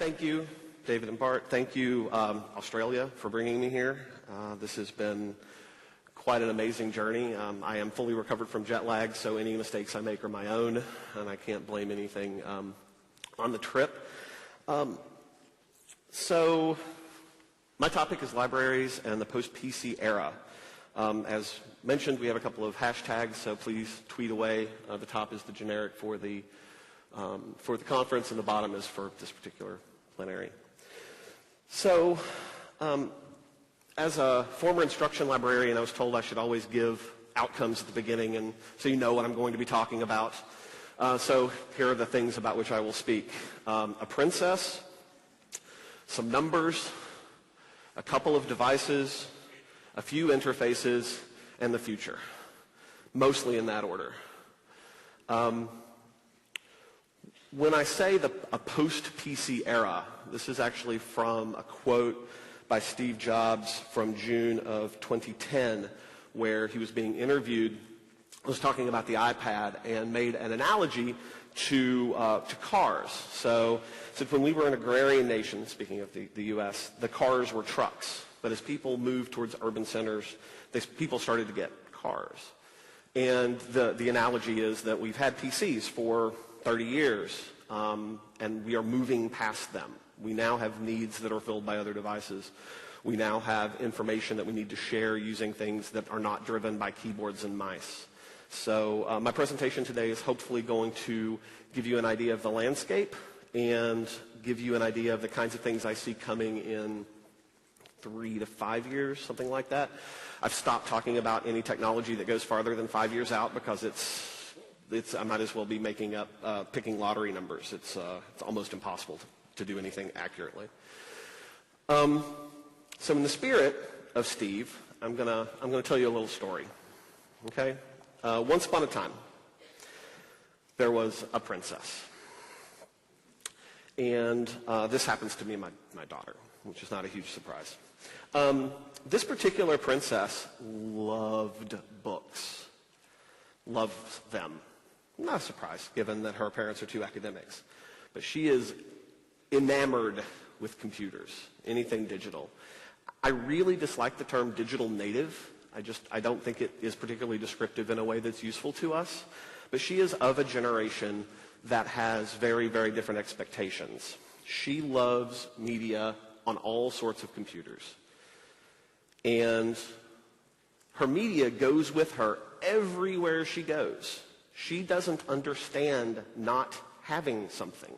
Thank you, David and Bart. Thank you, Australia, for bringing me here. This has been quite an amazing journey. I am fully recovered from jet lag, so any mistakes I make are my own, and I can't blame anything on the trip. So my topic is libraries and the post-PC era. As mentioned, we have a couple of hashtags, so please tweet away. The top is the generic for the conference, and the bottom is for this particular plenary. So, as a former instruction librarian, I was told I should always give outcomes at the beginning, and so you know what I'm going to be talking about. So here are the things about which I will speak. A princess, some numbers, a couple of devices, a few interfaces, and the future. Mostly in that order. When I say a post-PC era, this is actually from a quote by Steve Jobs from June of 2010, where he was being interviewed, was talking about the iPad and made an analogy to cars. So when we were an agrarian nation, speaking of the U.S., the cars were trucks. But as people moved towards urban centers, people started to get cars. And the analogy is that we've had PCs for 30 years, and we are moving past them. We now have needs that are filled by other devices. We now have information that we need to share using things that are not driven by keyboards and mice. So my presentation today is hopefully going to give you an idea of the landscape and give you an idea of the kinds of things I see coming in 3 to 5 years, something like that. I've stopped talking about any technology that goes farther than 5 years out because I might as well be making up, picking lottery numbers. It's almost impossible to do anything accurately. So in the spirit of Steve, I'm gonna tell you a little story. Okay? Once upon a time, there was a princess. And this happens to me and my daughter, which is not a huge surprise. This particular princess loved books. Loves them. Not a surprise, given that her parents are two academics. But she is enamored with computers, anything digital. I really dislike the term digital native. I don't think it is particularly descriptive in a way that's useful to us. But she is of a generation that has very, very different expectations. She loves media on all sorts of computers. And her media goes with her everywhere she goes. She doesn't understand not having something.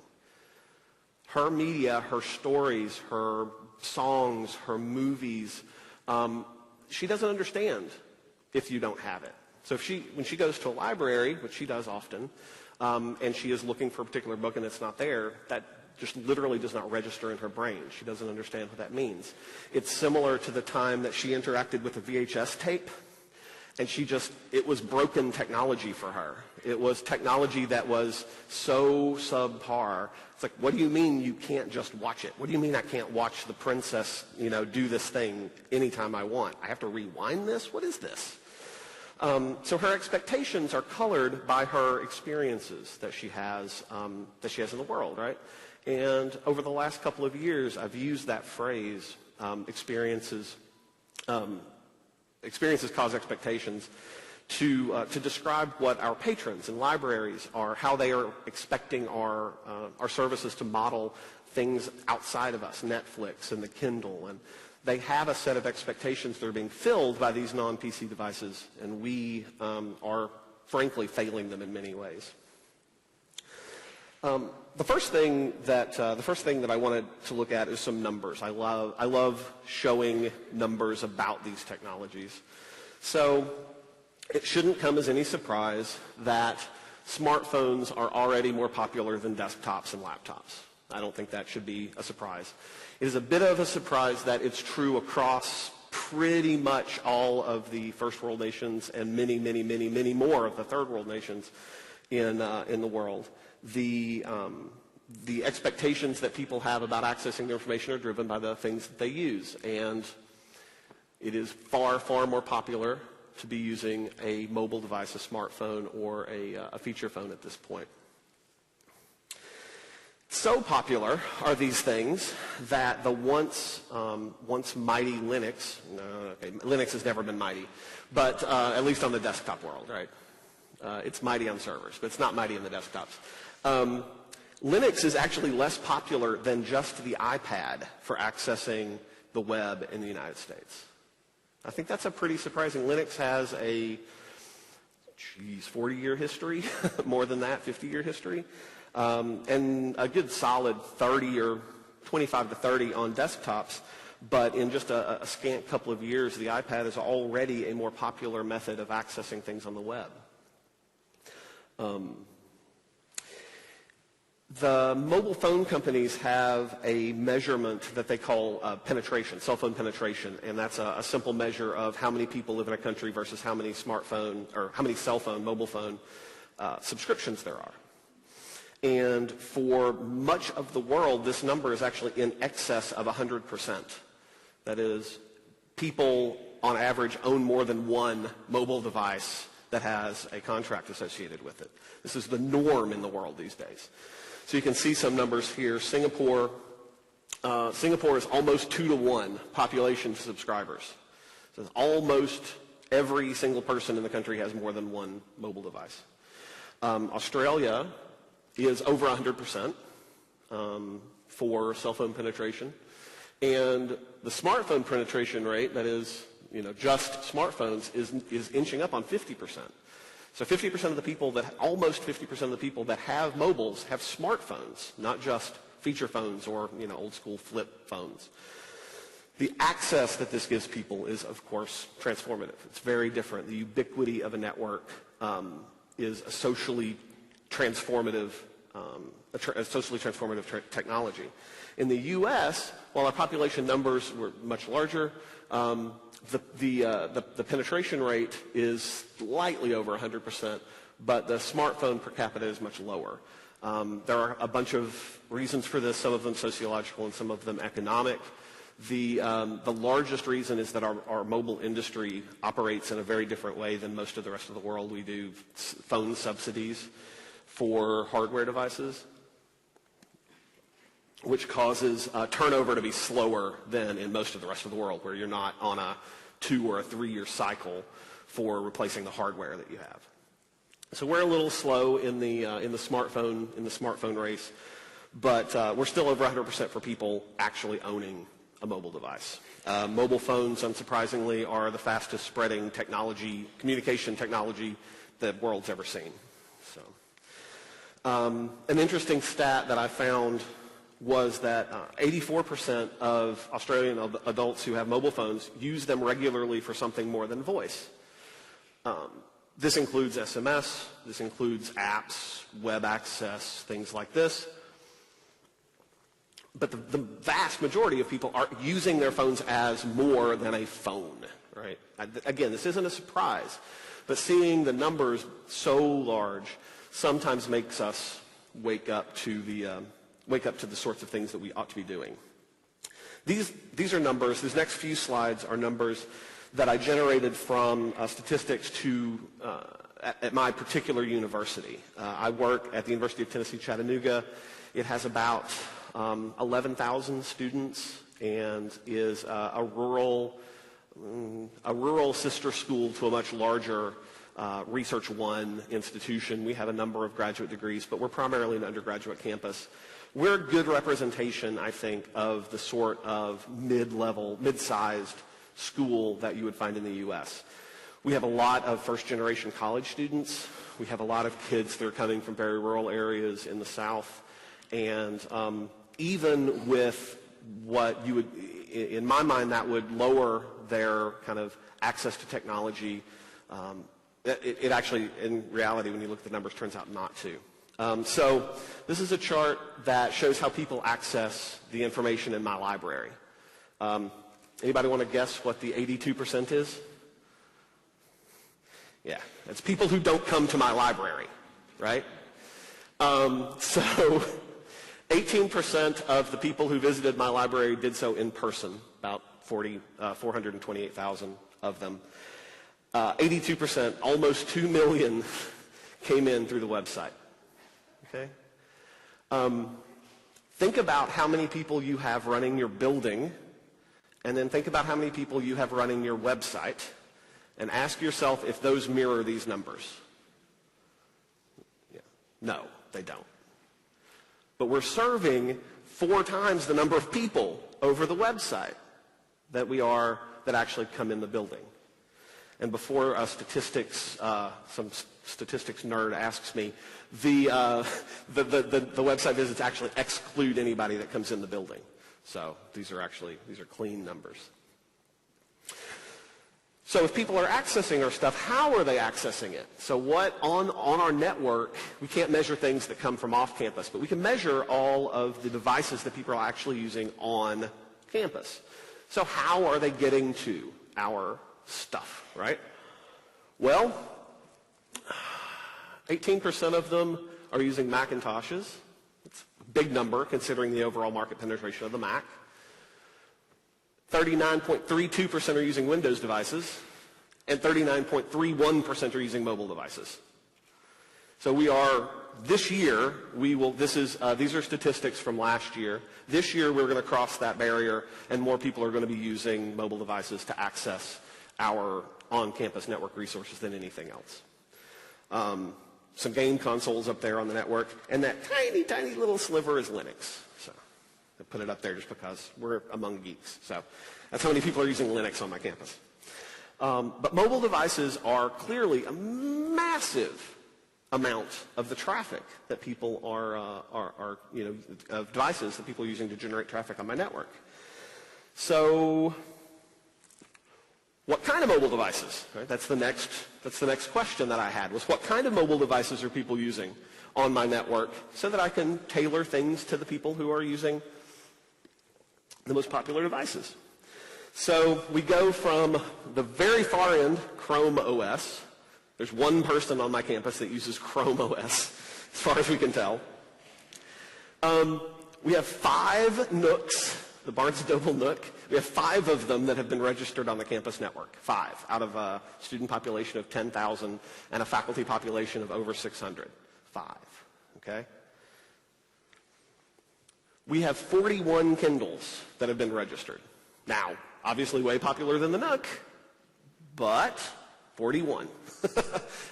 Her media, her stories, her songs, her movies, she doesn't understand if you don't have it. So when she goes to a library, which she does often, and she is looking for a particular book and it's not there, that just literally does not register in her brain. She doesn't understand what that means. It's similar to the time that she interacted with a VHS tape, and it was broken technology for her. It was technology that was so subpar. It's like, what do you mean you can't just watch it? What do you mean I can't watch the princess, do this thing anytime I want? I have to rewind this? What is this? So her expectations are colored by her experiences that she has in the world, right? And over the last couple of years, I've used that phrase, experiences cause expectations, to describe what our patrons in libraries are, how they are expecting our services to model things outside of us, Netflix and the Kindle, and they have a set of expectations that are being filled by these non-PC devices, and we are frankly failing them in many ways. The first thing that I wanted to look at is some numbers. I love showing numbers about these technologies. So it shouldn't come as any surprise that smartphones are already more popular than desktops and laptops. I don't think that should be a surprise. It is a bit of a surprise that it's true across pretty much all of the first world nations and many, many, many, many more of the third world nations in the world. The expectations that people have about accessing their information are driven by the things that they use. And it is far, far more popular to be using a mobile device, a smartphone, or a feature phone at this point. So popular are these things that the once mighty Linux, Linux has never been mighty, but at least on the desktop world, right? It's mighty on servers, but it's not mighty in the desktops. Linux is actually less popular than just the iPad for accessing the web in the United States. I think that's a pretty surprising. Linux has a 40-year history, more than that, 50-year history, and a good solid 30 or 25 to 30 on desktops. But in just a scant couple of years, the iPad is already a more popular method of accessing things on the web. The mobile phone companies have a measurement that they call penetration, cell phone penetration, and that's a simple measure of how many people live in a country versus how many smartphone or how many cell phone, mobile phone subscriptions there are. And for much of the world, this number is actually in excess of 100%. That is, people on average own more than one mobile device that has a contract associated with it. This is the norm in the world these days. So you can see some numbers here. Singapore is almost 2-to-1 population to subscribers. So almost every single person in the country has more than one mobile device. Australia is over 100% for cell phone penetration. And the smartphone penetration rate, that is, just smartphones, is inching up on 50%. So 50% of the people almost 50% of the people that have mobiles have smartphones, not just feature phones or, old school flip phones. The access that this gives people is, of course, transformative. It's very different. The ubiquity of a network is a socially transformative technology. In the U.S., while our population numbers were much larger, the penetration rate is slightly over 100%, but the smartphone per capita is much lower. There are a bunch of reasons for this, some of them sociological and some of them economic. The largest reason is that our mobile industry operates in a very different way than most of the rest of the world. We do phone subsidies for hardware devices, which causes turnover to be slower than in most of the rest of the world, where you're not on a 2 or a 3-year cycle for replacing the hardware that you have. So we're a little slow in the smartphone race, but we're still over 100% for people actually owning a mobile device. Mobile phones, unsurprisingly, are the fastest spreading communication technology the world's ever seen. So, an interesting stat that I found was that 84% of Australian adults who have mobile phones use them regularly for something more than voice. This includes SMS, this includes apps, web access, things like this. But the vast majority of people are using their phones as more than a phone, right? Again, this isn't a surprise, but seeing the numbers so large sometimes makes us wake up to the sorts of things that we ought to be doing. These are numbers. These next few slides are numbers that I generated from statistics at my particular university. I work at the University of Tennessee, Chattanooga. It has about 11,000 students and is a rural sister school to a much larger Research One institution. We have a number of graduate degrees, but we're primarily an undergraduate campus. We're a good representation, I think, of the sort of mid-sized school that you would find in the U.S. We have a lot of first-generation college students. We have a lot of kids that are coming from very rural areas in the South. And even with what you would, in my mind, that would lower their kind of access to technology, it actually, in reality, when you look at the numbers, turns out not to. So this is a chart that shows how people access the information in my library. Anybody want to guess what the 82% is? Yeah, it's people who don't come to my library, right? So 18% of the people who visited my library did so in person, about 428,000 of them. 82%, almost 2 million, came in through the website. Okay? Think about how many people you have running your building, and then think about how many people you have running your website, and ask yourself if those mirror these numbers. Yeah. No, they don't. But we're serving 4 times the number of people over the website that actually come in the building. And before some statistics nerd asks me, the website visits actually exclude anybody that comes in the building. So these are clean numbers. So if people are accessing our stuff, how are they accessing it? So on our network, we can't measure things that come from off campus, but we can measure all of the devices that people are actually using on campus. So how are they getting to our stuff, right? Well, 18% of them are using Macintoshes. It's a big number considering the overall market penetration of the Mac. 39.32% are using Windows devices, and 39.31% are using mobile devices. So these are statistics from last year. This year we're going to cross that barrier, and more people are going to be using mobile devices to access our on-campus network resources than anything else. Some game consoles up there on the network, and that tiny, tiny little sliver is Linux. So I put it up there just because we're among geeks. So that's how many people are using Linux on my campus. But mobile devices are clearly a massive amount of the traffic that people of devices that people are using to generate traffic on my network. So what kind of mobile devices? Right? That's the next question that I had, was what kind of mobile devices are people using on my network so that I can tailor things to the people who are using the most popular devices. So we go from the very far end, Chrome OS. There's one person on my campus that uses Chrome OS, as far as we can tell. We have 5 NUCs, the Barnes & Noble NUC. We have 5 of them that have been registered on the campus network. 5 out of a student population of 10,000 and a faculty population of over 600. 5, okay? We have 41 Kindles that have been registered. Now, obviously way popular than the NUC, but 41.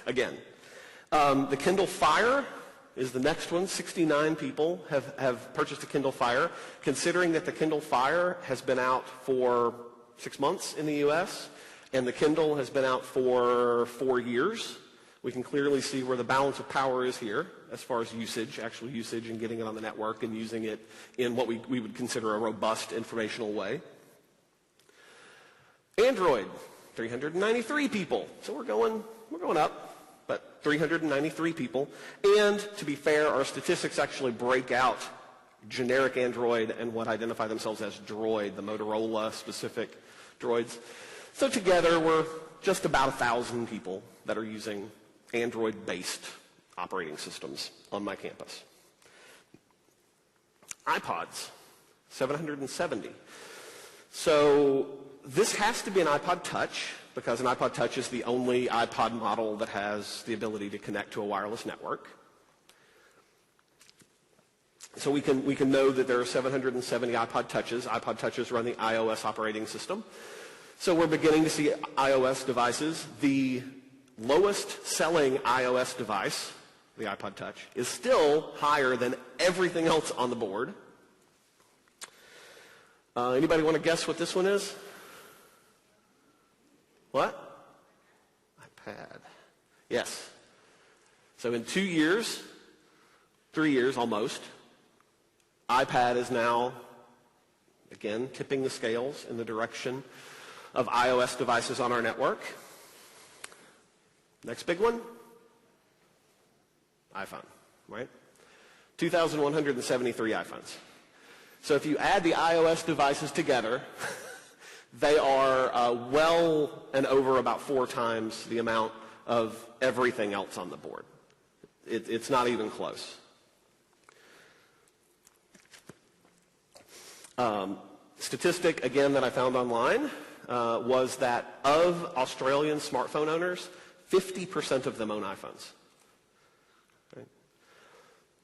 Again, the Kindle Fire is the next one. 69 people have purchased a Kindle Fire. Considering that the Kindle Fire has been out for 6 months in the U.S., and the Kindle has been out for 4 years, we can clearly see where the balance of power is here as far as usage, actual usage, and getting it on the network and using it in what we would consider a robust informational way. Android, 393 people. So we're going up, but 393 people. And to be fair, our statistics actually break out generic Android and what identify themselves as Droid, the Motorola-specific droids. So together, we're just about 1,000 people that are using Android-based operating systems on my campus. iPods, 770. So this has to be an iPod Touch, because an iPod Touch is the only iPod model that has the ability to connect to a wireless network. So we can know that there are 770 iPod Touches. iPod Touches run the iOS operating system. So we're beginning to see iOS devices. The lowest selling iOS device, the iPod Touch, is still higher than everything else on the board. Anybody want to guess what this one is? What? iPad. Yes. So in 2 years, 3 years almost, iPad is now, again, tipping the scales in the direction of iOS devices on our network. Next big one? iPhone, right? 2,173 iPhones. So if you add the iOS devices together, they are well and over about 4 times the amount of everything else on the board. It's not even close. Statistic, again, that I found online was that of Australian smartphone owners, 50% of them own iPhones. Right?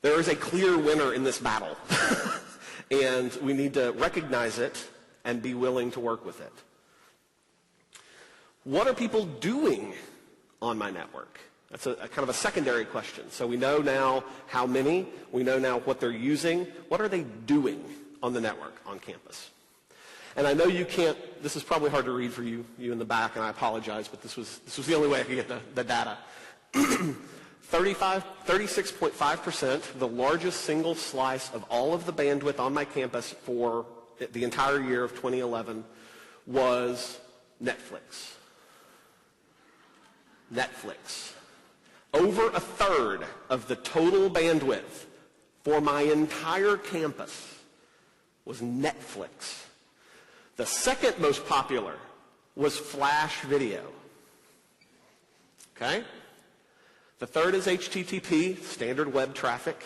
There is a clear winner in this battle. And we need to recognize it and be willing to work with it. What are people doing on my network? That's a kind of a secondary question. So we know now how many. We know now what they're using. What are they doing on the network on campus? And I know you can't, this is probably hard to read for you in the back, and I apologize, but this was the only way I could get the data. 36.5%, the largest single slice of all of the bandwidth on my campus for the entire year of 2011 was Netflix. Netflix. Over a third of the total bandwidth for my entire campus was Netflix. The second most popular was Flash video. Okay? The third is HTTP, standard web traffic.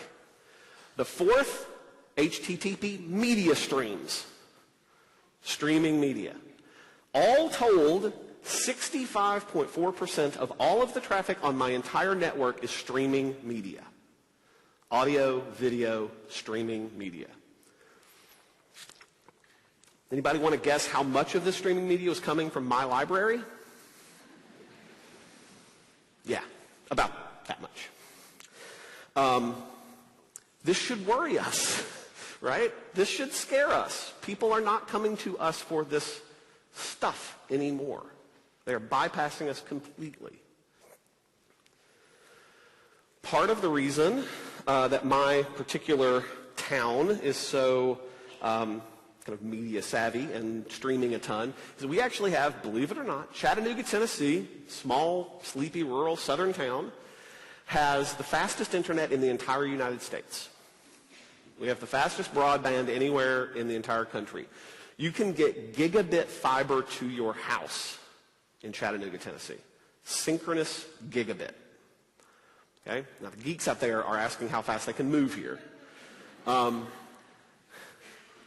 The fourth, HTTP media streams, streaming media. All told, 65.4% of all of the traffic on my entire network is streaming media. Audio, video, streaming media. Anybody want to guess how much of this streaming media is coming from my library? Yeah, about that much. This should worry us, right? This should scare us. People are not coming to us for this stuff anymore. They're bypassing us completely. Part of the reason that my particular town is so kind of media savvy and streaming a ton is that we actually have, believe it or not, Chattanooga, Tennessee, small, sleepy, rural southern town, has the fastest internet in the entire United States. We have the fastest broadband anywhere in the entire country. You can get gigabit fiber to your house in Chattanooga, Tennessee. Synchronous gigabit. Okay? Now the geeks out there are asking how fast they can move here.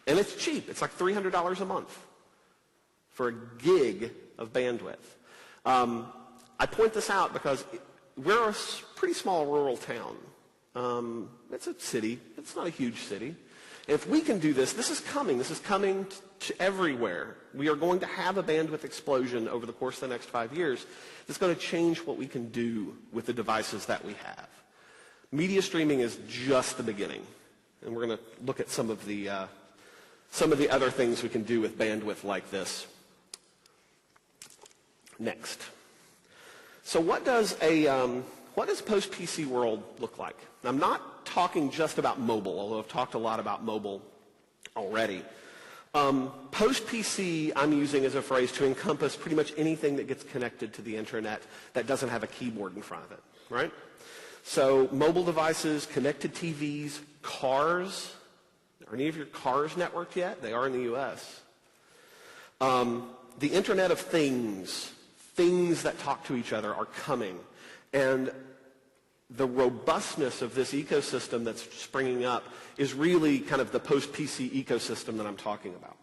And it's cheap. It's like $300 a month for a gig of bandwidth. I point this out because we're a pretty small rural town. It's a city. It's not a huge city. And if we can do this, this is coming. This is coming to everywhere. We are going to have a bandwidth explosion over the course of the next 5 years that's going to change what we can do with the devices that we have. Media streaming is just the beginning. And we're going to look at some of the other things we can do with bandwidth like this next. So what does post-PC world look like? I'm not talking just about mobile, although I've talked a lot about mobile already. Post-PC I'm using as a phrase to encompass pretty much anything that gets connected to the internet that doesn't have a keyboard in front of it, right? So mobile devices, connected TVs, cars. Are any of your cars networked yet? They are in the U.S. The Internet of Things, things that talk to each other are coming. And the robustness of this ecosystem that's springing up is really kind of the post-PC ecosystem that I'm talking about.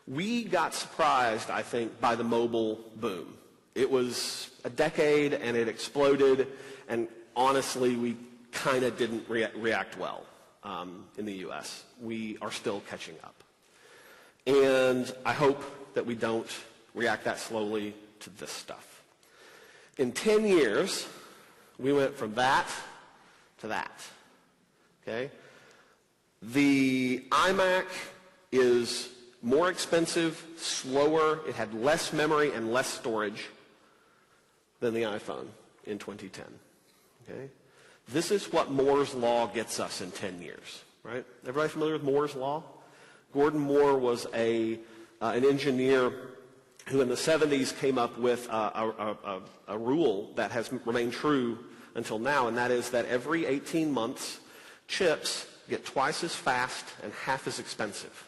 We got surprised, I think, by the mobile boom. It was a decade and it exploded, and honestly, we kind of didn't react well in the U.S. We are still catching up. And I hope that we don't react that slowly to this stuff. In 10 years, we went from that to that. Okay? The iMac is more expensive, slower, it had less memory and less storage than the iPhone in 2010. Okay? This is what Moore's Law gets us in 10 years, right? Everybody familiar with Moore's Law? Gordon Moore was an engineer who in the 70s came up with a rule that has remained true until now, and that is that every 18 months, chips get twice as fast and half as expensive.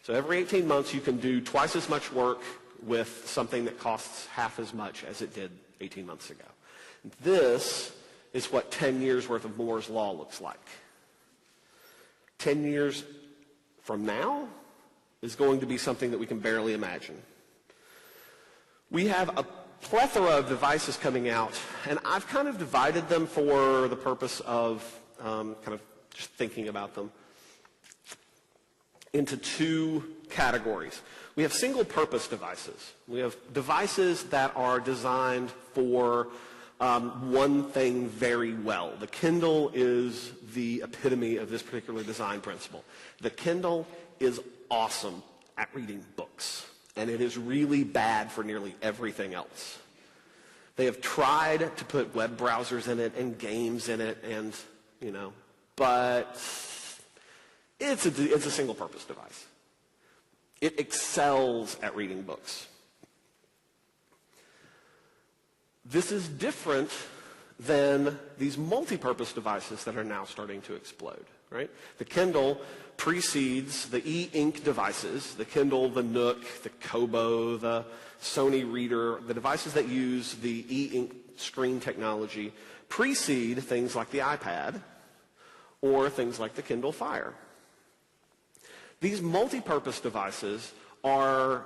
So every 18 months, you can do twice as much work with something that costs half as much as it did 18 months ago. This is what 10 years worth of Moore's Law looks like. 10 years from now is going to be something that we can barely imagine. We have a plethora of devices coming out, and I've kind of divided them for the purpose of kind of just thinking about them. into two categories. We have single-purpose devices. We have devices that are designed for one thing very well. The Kindle is the epitome of this particular design principle. The Kindle is awesome at reading books, and it is really bad for nearly everything else. They have tried to put web browsers in it and games in it, and but it's a single-purpose device. It excels at reading books. This is different than these multi-purpose devices that are now starting to explode, right? The Kindle precedes the e-ink devices, the Kindle, the Nook, the Kobo, the Sony Reader, the devices that use the e-ink screen technology precede things like the iPad or things like the Kindle Fire. These multi-purpose devices are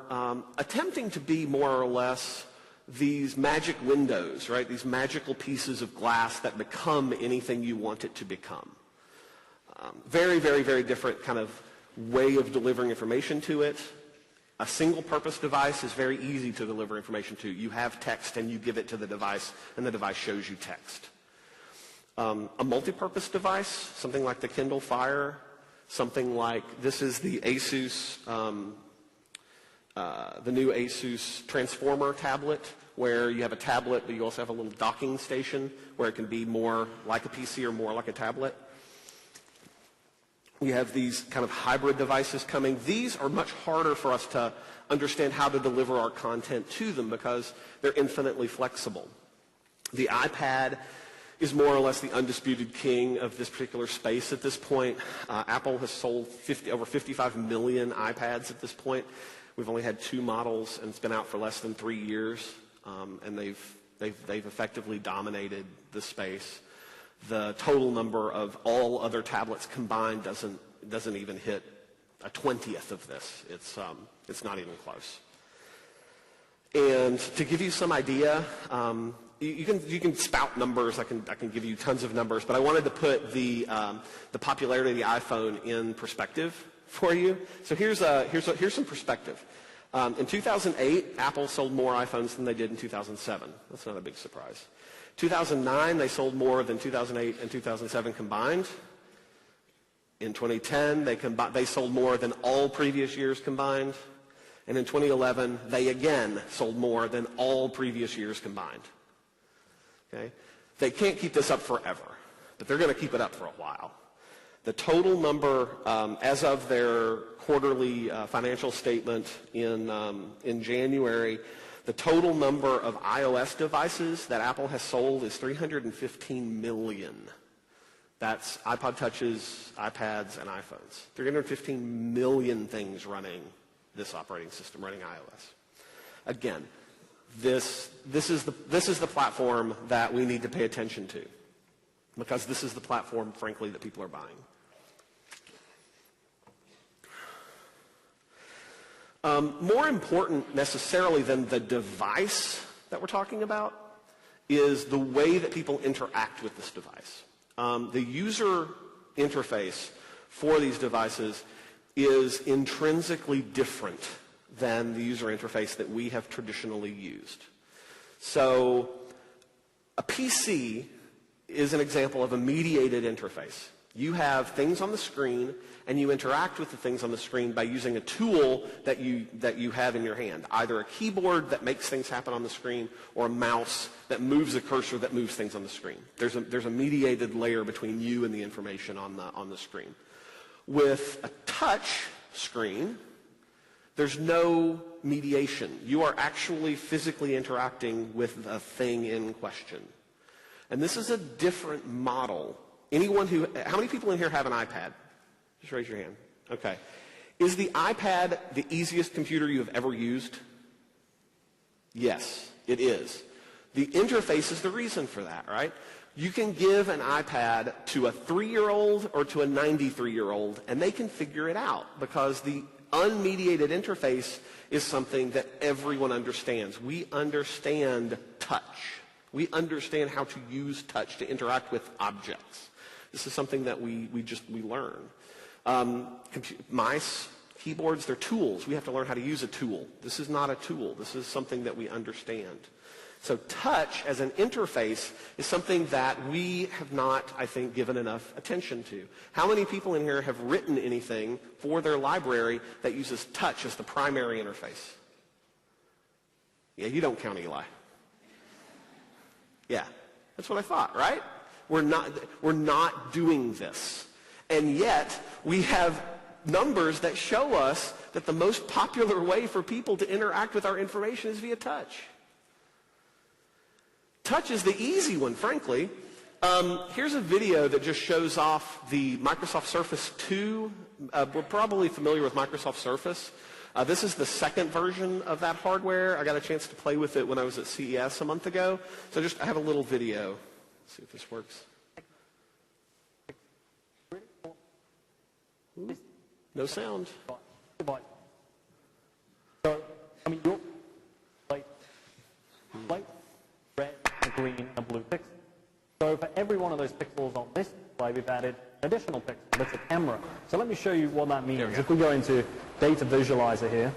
attempting to be more or less these magic windows, right? These magical pieces of glass that become anything you want it to become. Very, very, very different kind of way of delivering information to it. A single-purpose device is very easy to deliver information to. You have text and you give it to the device, and the device shows you text. A multi-purpose device, something like the Kindle Fire, something like, this is the Asus, the new Asus Transformer tablet, where you have a tablet, but you also have a little docking station where it can be more like a PC or more like a tablet. We have these kind of hybrid devices coming. These are much harder for us to understand how to deliver our content to them because they're infinitely flexible. The iPad is more or less the undisputed king of this particular space at this point. Apple has sold over 55 million iPads at this point. We've only had 2 models, and it's been out for less than 3 years, and they've effectively dominated the space. The total number of all other tablets combined doesn't even hit a 20th of this. It's not even close. And to give you some idea, you can spout numbers. I can give you tons of numbers, but I wanted to put the popularity of the iPhone in perspective for you. So here's some perspective. In 2008, Apple sold more iPhones than they did in 2007. That's not a big surprise. 2009, they sold more than 2008 and 2007 combined. In 2010, they sold more than all previous years combined. And in 2011, they again sold more than all previous years combined. Okay? They can't keep this up forever, but they're going to keep it up for a while. The total number, as of their quarterly financial statement in January, the total number of iOS devices that Apple has sold is 315 million. That's iPod Touches, iPads, and iPhones. 315 million things running this operating system, running iOS. Again, this is the platform that we need to pay attention to, because this is the platform, frankly, that people are buying. More important necessarily than the device that we're talking about is the way that people interact with this device. The user interface for these devices is intrinsically different than the user interface that we have traditionally used. So a PC is an example of a mediated interface. You have things on the screen, and you interact with the things on the screen by using a tool that you have in your hand, either a keyboard that makes things happen on the screen or a mouse that moves a cursor that moves things on the screen. There's a mediated layer between you and the information on the screen. With a touch screen, there's no mediation. You are actually physically interacting with the thing in question. And this is a different model. How many people in here have an iPad? Just raise your hand. Okay. Is the iPad the easiest computer you have ever used? Yes, it is. The interface is the reason for that, right? You can give an iPad to a 3-year-old or to a 93-year-old, and they can figure it out because the unmediated interface is something that everyone understands. We understand touch. We understand how to use touch to interact with objects. This is something that we learn. Mice, keyboards, they're tools. We have to learn how to use a tool. This is not a tool. This is something that we understand. So touch as an interface is something that we have not, I think, given enough attention to. How many people in here have written anything for their library that uses touch as the primary interface? Yeah, you don't count, Eli. Yeah, that's what I thought, right? We're not doing this. And yet, we have numbers that show us that the most popular way for people to interact with our information is via touch. Touch is the easy one, frankly. Here's a video that just shows off the Microsoft Surface 2. We're probably familiar with Microsoft Surface. This is the second version of that hardware. I got a chance to play with it when I was at CES a month ago. So I have a little video. Let's see if this works. Ooh, no sound. So, I mean, you're like red, and green, and blue pixels. So for every one of those pixels on this display, we've added an additional pixel. That's a camera. So let me show you what that means. If we go into Data Visualizer here,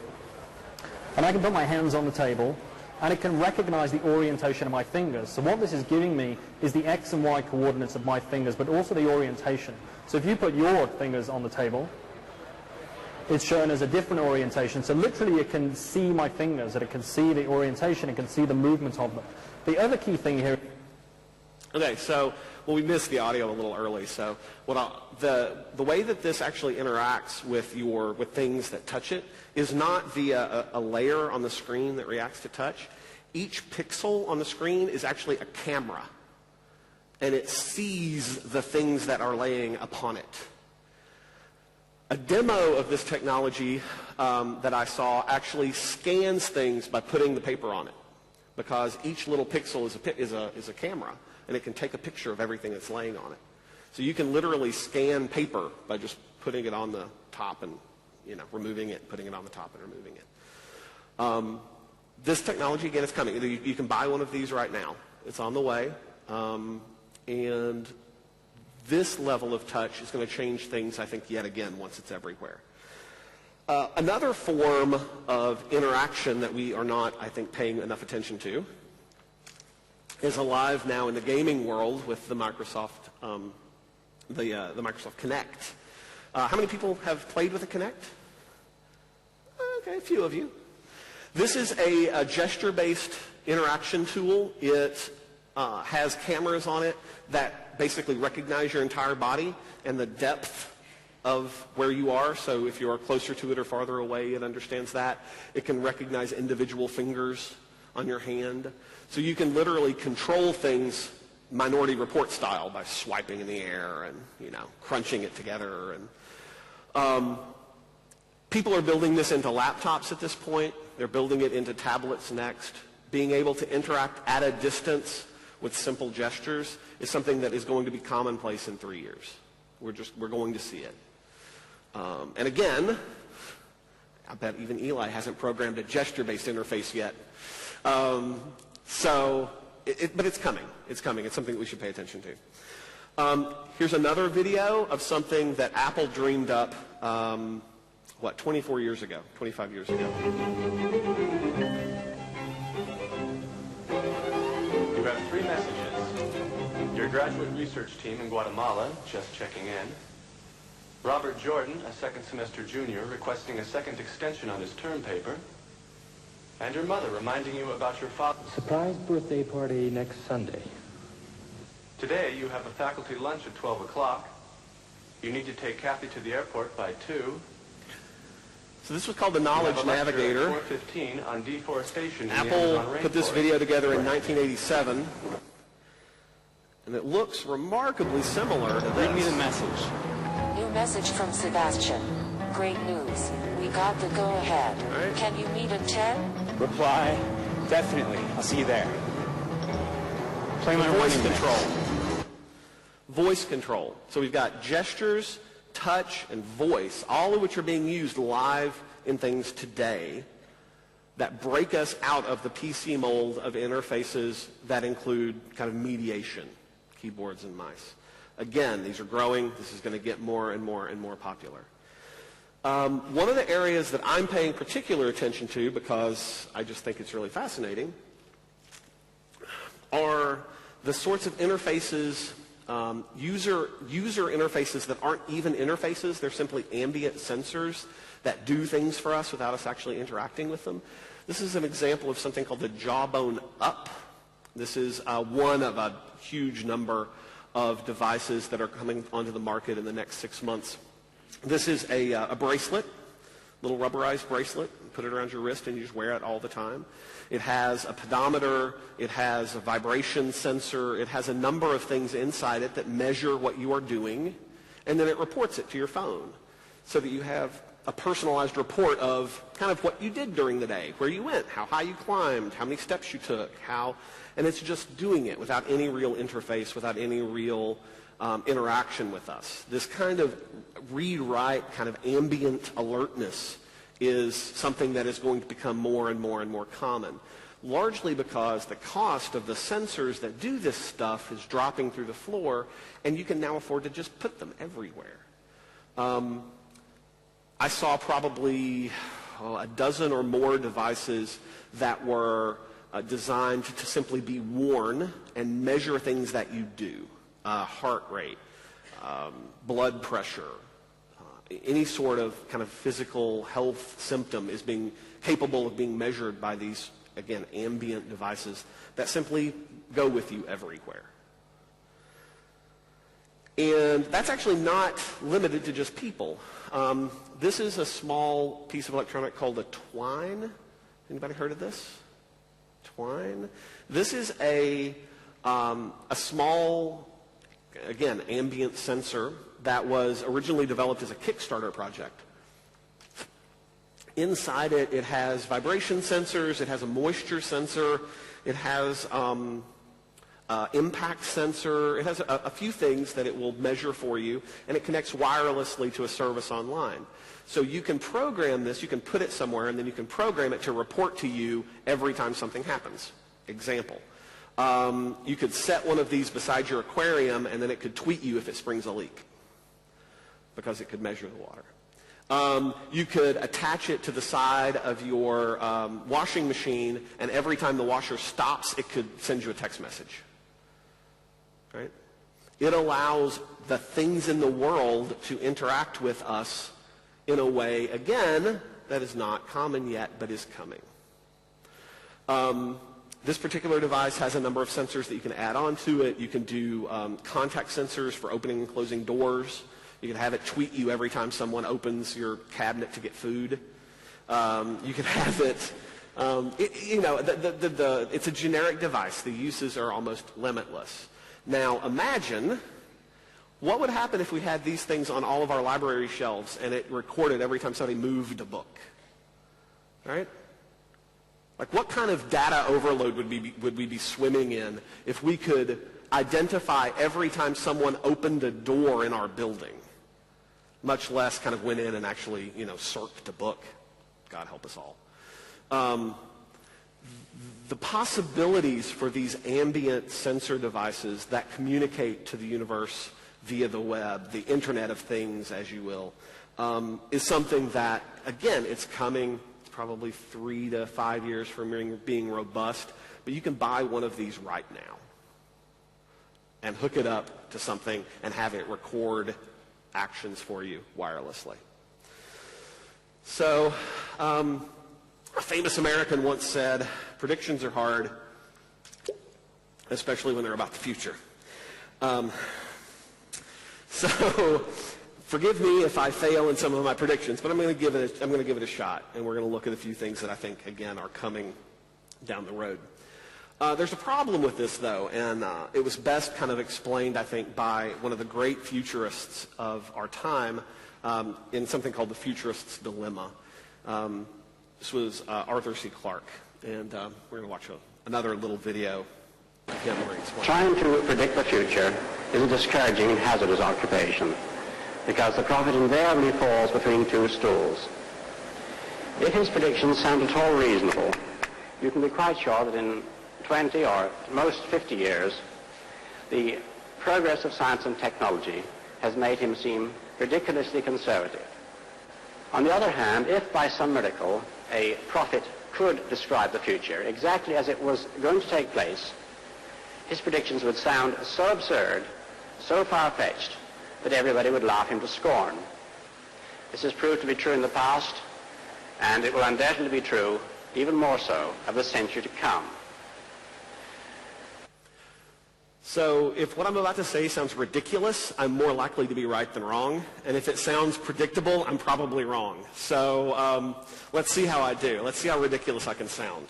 and I can put my hands on the table, and it can recognize the orientation of my fingers. So what this is giving me is the X and Y coordinates of my fingers, but also the orientation. So if you put your fingers on the table, it's shown as a different orientation. So literally it can see my fingers, and it can see the orientation, it can see the movement of them. The other key thing here... Okay, so, well, we missed the audio a little early. So the way that this actually interacts with things that touch it is not via a layer on the screen that reacts to touch. Each pixel on the screen is actually a camera, and it sees the things that are laying upon it. A demo of this technology that I saw actually scans things by putting the paper on it, because each little pixel is a camera, and it can take a picture of everything that's laying on it. So you can literally scan paper by just putting it on the top and removing it, putting it on the top and removing it. This technology, again, is coming. You can buy one of these right now. It's on the way. And this level of touch is going to change things, I think, yet again, once it's everywhere. Another form of interaction that we are not, I think, paying enough attention to is alive now in the gaming world with the Microsoft Kinect. How many people have played with a Kinect? Okay, a few of you. This is a gesture-based interaction tool. It has cameras on it that basically recognize your entire body and the depth of where you are. So if you are closer to it or farther away, it understands that. It can recognize individual fingers on your hand. So you can literally control things Minority Report style by swiping in the air and, crunching it together. And people are building this into laptops at this point. They're building it into tablets next. Being able to interact at a distance with simple gestures is something that is going to be commonplace in 3 years. We're going to see it. And again, I bet even Eli hasn't programmed a gesture-based interface yet. But it's coming. It's coming. It's something that we should pay attention to. Here's another video of something that Apple dreamed up, 24 years ago, 25 years ago. You have 3 messages. Your graduate research team in Guatemala, just checking in. Robert Jordan, a second semester junior, requesting a second extension on his term paper. And your mother reminding you about your father. Surprise birthday party next Sunday. Today you have a faculty lunch at 12 o'clock. You need to take Kathy to the airport by 2. So this was called the Knowledge Navigator. 4:15 on deforestation. Apple put this video together in 1987. And it looks remarkably similar to this. Read me the message. New message from Sebastian. Great news. We got the go-ahead. Right. Can you meet at 10? Reply, definitely. I'll see you there. Play my voice running control. mix. Voice control. So we've got gestures, touch, and voice, all of which are being used live in things today that break us out of the PC mold of interfaces that include kind of mediation, keyboards and mice. Again, these are growing. This is going to get more and more and more popular. One of the areas that I'm paying particular attention to, because I just think it's really fascinating, are the sorts of interfaces, user interfaces that aren't even interfaces. They're simply ambient sensors that do things for us without us actually interacting with them. This is an example of something called the Jawbone Up. This is one of a huge number of devices that are coming onto the market in the next 6 months. This is a bracelet, little rubberized bracelet. You put it around your wrist and you just wear it all the time. It has a pedometer. It has a vibration sensor. It has a number of things inside it that measure what you are doing, and then it reports it to your phone so that you have a personalized report of kind of what you did during the day, where you went, how high you climbed, how many steps you took, and it's just doing it without any real interface, without any real interaction with us. This kind of read-write, kind of ambient alertness is something that is going to become more and more and more common, largely because the cost of the sensors that do this stuff is dropping through the floor, and you can now afford to just put them everywhere. I saw probably a dozen or more devices that were designed to simply be worn and measure things that you do. Heart rate, blood pressure, any sort of kind of physical health symptom is being capable of being measured by these, again, ambient devices that simply go with you everywhere. And that's actually not limited to just people. This is a small piece of electronic called a Twine. Anybody heard of this? Twine? This is a small, again, ambient sensor that was originally developed as a Kickstarter project. Inside it, it has vibration sensors, it has a moisture sensor, it has impact sensor, it has a few things that it will measure for you, and it connects wirelessly to a service online. So you can program this, you can put it somewhere, and then you can program it to report to you every time something happens. Example. You could set one of these beside your aquarium, and then it could tweet you if it springs a leak, because it could measure the water. You could attach it to the side of your washing machine, and every time the washer stops, it could send you a text message. Right? It allows the things in the world to interact with us in a way, again, that is not common yet, but is coming. This particular device has a number of sensors that you can add on to it. You can do contact sensors for opening and closing doors. You can have it tweet you every time someone opens your cabinet to get food. You can have it, it's a generic device. The uses are almost limitless. Now imagine what would happen if we had these things on all of our library shelves and it recorded every time somebody moved a book, right? Like, what kind of data overload would we be swimming in if we could identify every time someone opened a door in our building, much less kind of went in and actually, searched a book? God help us all. The possibilities for these ambient sensor devices that communicate to the universe via the web, the Internet of Things, as you will, is something that, again, it's coming. Probably 3 to 5 years from being robust, but you can buy one of these right now and hook it up to something and have it record actions for you wirelessly. So, a famous American once said, predictions are hard, especially when they're about the future. So, forgive me if I fail in some of my predictions, but I'm going to give it a shot, and we're going to look at a few things that I think, again, are coming down the road. There's a problem with this, though, and it was best kind of explained, I think, by one of the great futurists of our time in something called the Futurist's Dilemma. This was Arthur C. Clarke, and we're going to watch another little video of him where he explains. Trying to predict the future is a discouraging and hazardous occupation, because the prophet invariably falls between two stools. If his predictions sound at all reasonable, you can be quite sure that in 20 or at most 50 years, the progress of science and technology has made him seem ridiculously conservative. On the other hand, if by some miracle a prophet could describe the future exactly as it was going to take place, his predictions would sound so absurd, so far-fetched, that everybody would laugh him to scorn. This has proved to be true in the past, and it will undoubtedly be true, even more so, of the century to come. So if what I'm about to say sounds ridiculous, I'm more likely to be right than wrong. And if it sounds predictable, I'm probably wrong. So let's see how I do. Let's see how ridiculous I can sound.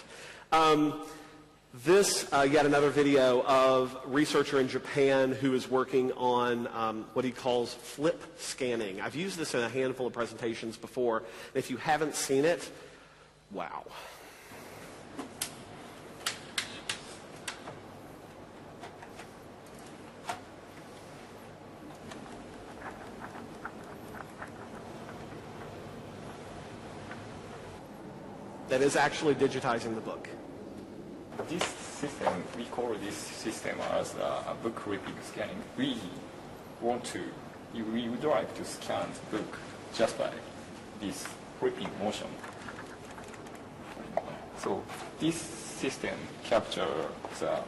This, yet another video of a researcher in Japan who is working on what he calls flip scanning. I've used this in a handful of presentations before. If you haven't seen it, wow. That is actually digitizing the book. This system, we call this system as a book flipping scanning. We would like to scan the book just by this flipping motion. So this system captures the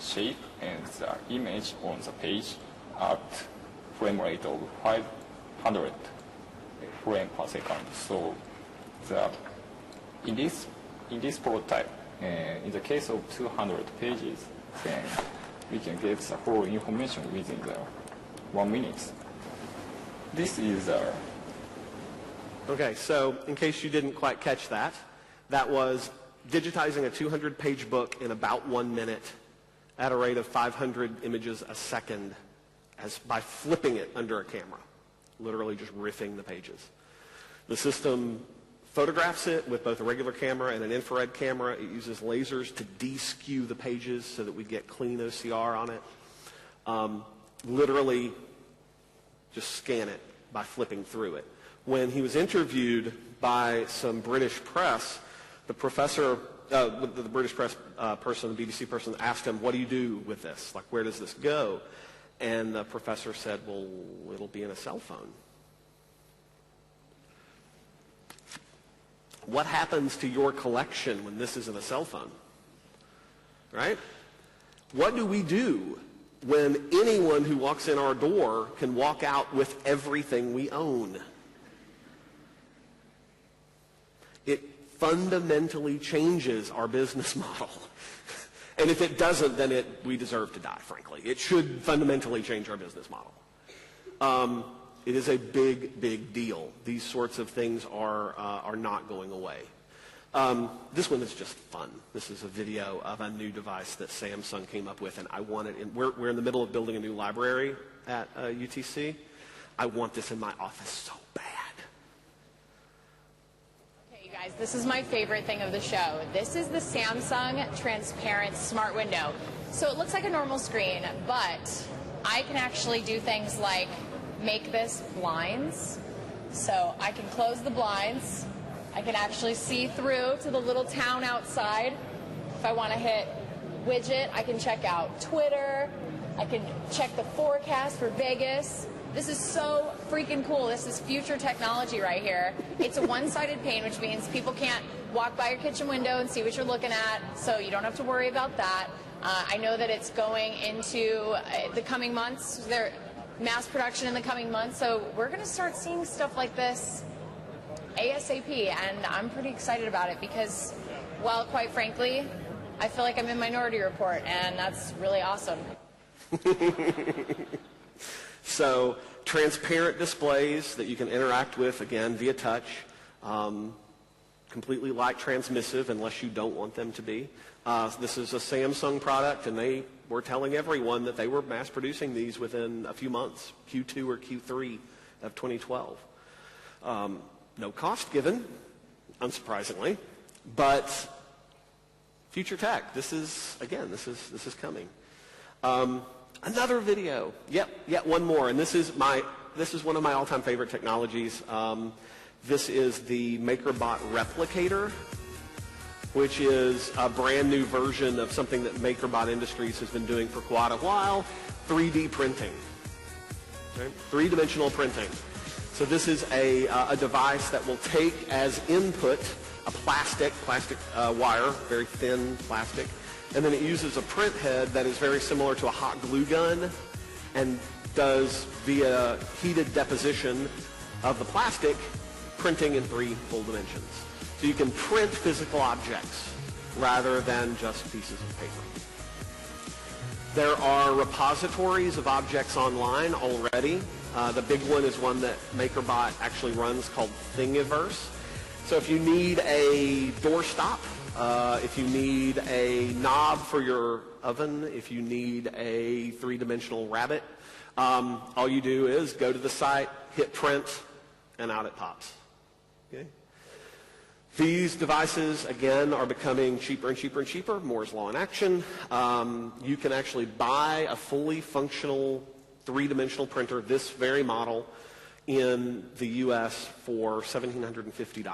shape and the image on the page at frame rate of 500 frames per second. So in this prototype, in the case of 200 pages, then we can get the whole information within the 1 minute. This is Okay, so in case you didn't quite catch that, that was digitizing a 200-page book in about 1 minute at a rate of 500 images a second by flipping it under a camera, literally just riffing the pages. The system photographs it with both a regular camera and an infrared camera. It uses lasers to de-skew the pages so that we get clean OCR on it. Literally just scan it by flipping through it. When he was interviewed by some British press, the professor, the British press person, the BBC person, asked him, what do you do with this? Like, where does this go? And the professor said, well, it'll be in a cell phone. What happens to your collection when this is in a cell phone? Right? What do we do when anyone who walks in our door can walk out with everything we own? It fundamentally changes our business model. And if it doesn't, then we deserve to die, frankly. It should fundamentally change our business model. It is a big, big deal. These sorts of things are not going away. This one is just fun. This is a video of a new device that Samsung came up with, and I want it in. We're in the middle of building a new library at UTC. I want this in my office so bad. Okay, you guys, this is my favorite thing of the show. This is the Samsung transparent smart window. So it looks like a normal screen, but I can actually do things like make this blinds. So I can close the blinds. I can actually see through to the little town outside. If I want to hit widget, I can check out Twitter. I can check the forecast for Vegas. This is so freaking cool. This is future technology right here. It's a one-sided pane, which means people can't walk by your kitchen window and see what you're looking at, so you don't have to worry about that. I know that it's going into the coming months. Mass production in the coming months, so we're going to start seeing stuff like this ASAP, and I'm pretty excited about it because, well, quite frankly, I feel like I'm in Minority Report, and that's really awesome. So transparent displays that you can interact with, again, via touch, completely light transmissive unless you don't want them to be. This is a Samsung product, and they were telling everyone that they were mass producing these within a few months, Q2 or Q3 of 2012. No cost given, unsurprisingly, but future tech. This is coming. Another video, yet one more, and this is one of my all-time favorite technologies. This is the MakerBot replicator, which is a brand new version of something that MakerBot Industries has been doing for quite a while, 3D printing. Right? Three-dimensional printing. So this is a device that will take as input a plastic wire, very thin plastic, and then it uses a print head that is very similar to a hot glue gun and does, via heated deposition of the plastic, printing in 3 full dimensions. So you can print physical objects rather than just pieces of paper. There are repositories of objects online already. The big one is one that MakerBot actually runs called Thingiverse. So if you need a doorstop, if you need a knob for your oven, if you need a 3-dimensional rabbit, all you do is go to the site, hit print, and out it pops. Okay? These devices, again, are becoming cheaper and cheaper and cheaper. Moore's Law in action. You can actually buy a fully functional 3-dimensional printer, this very model, in the U.S. for $1,750.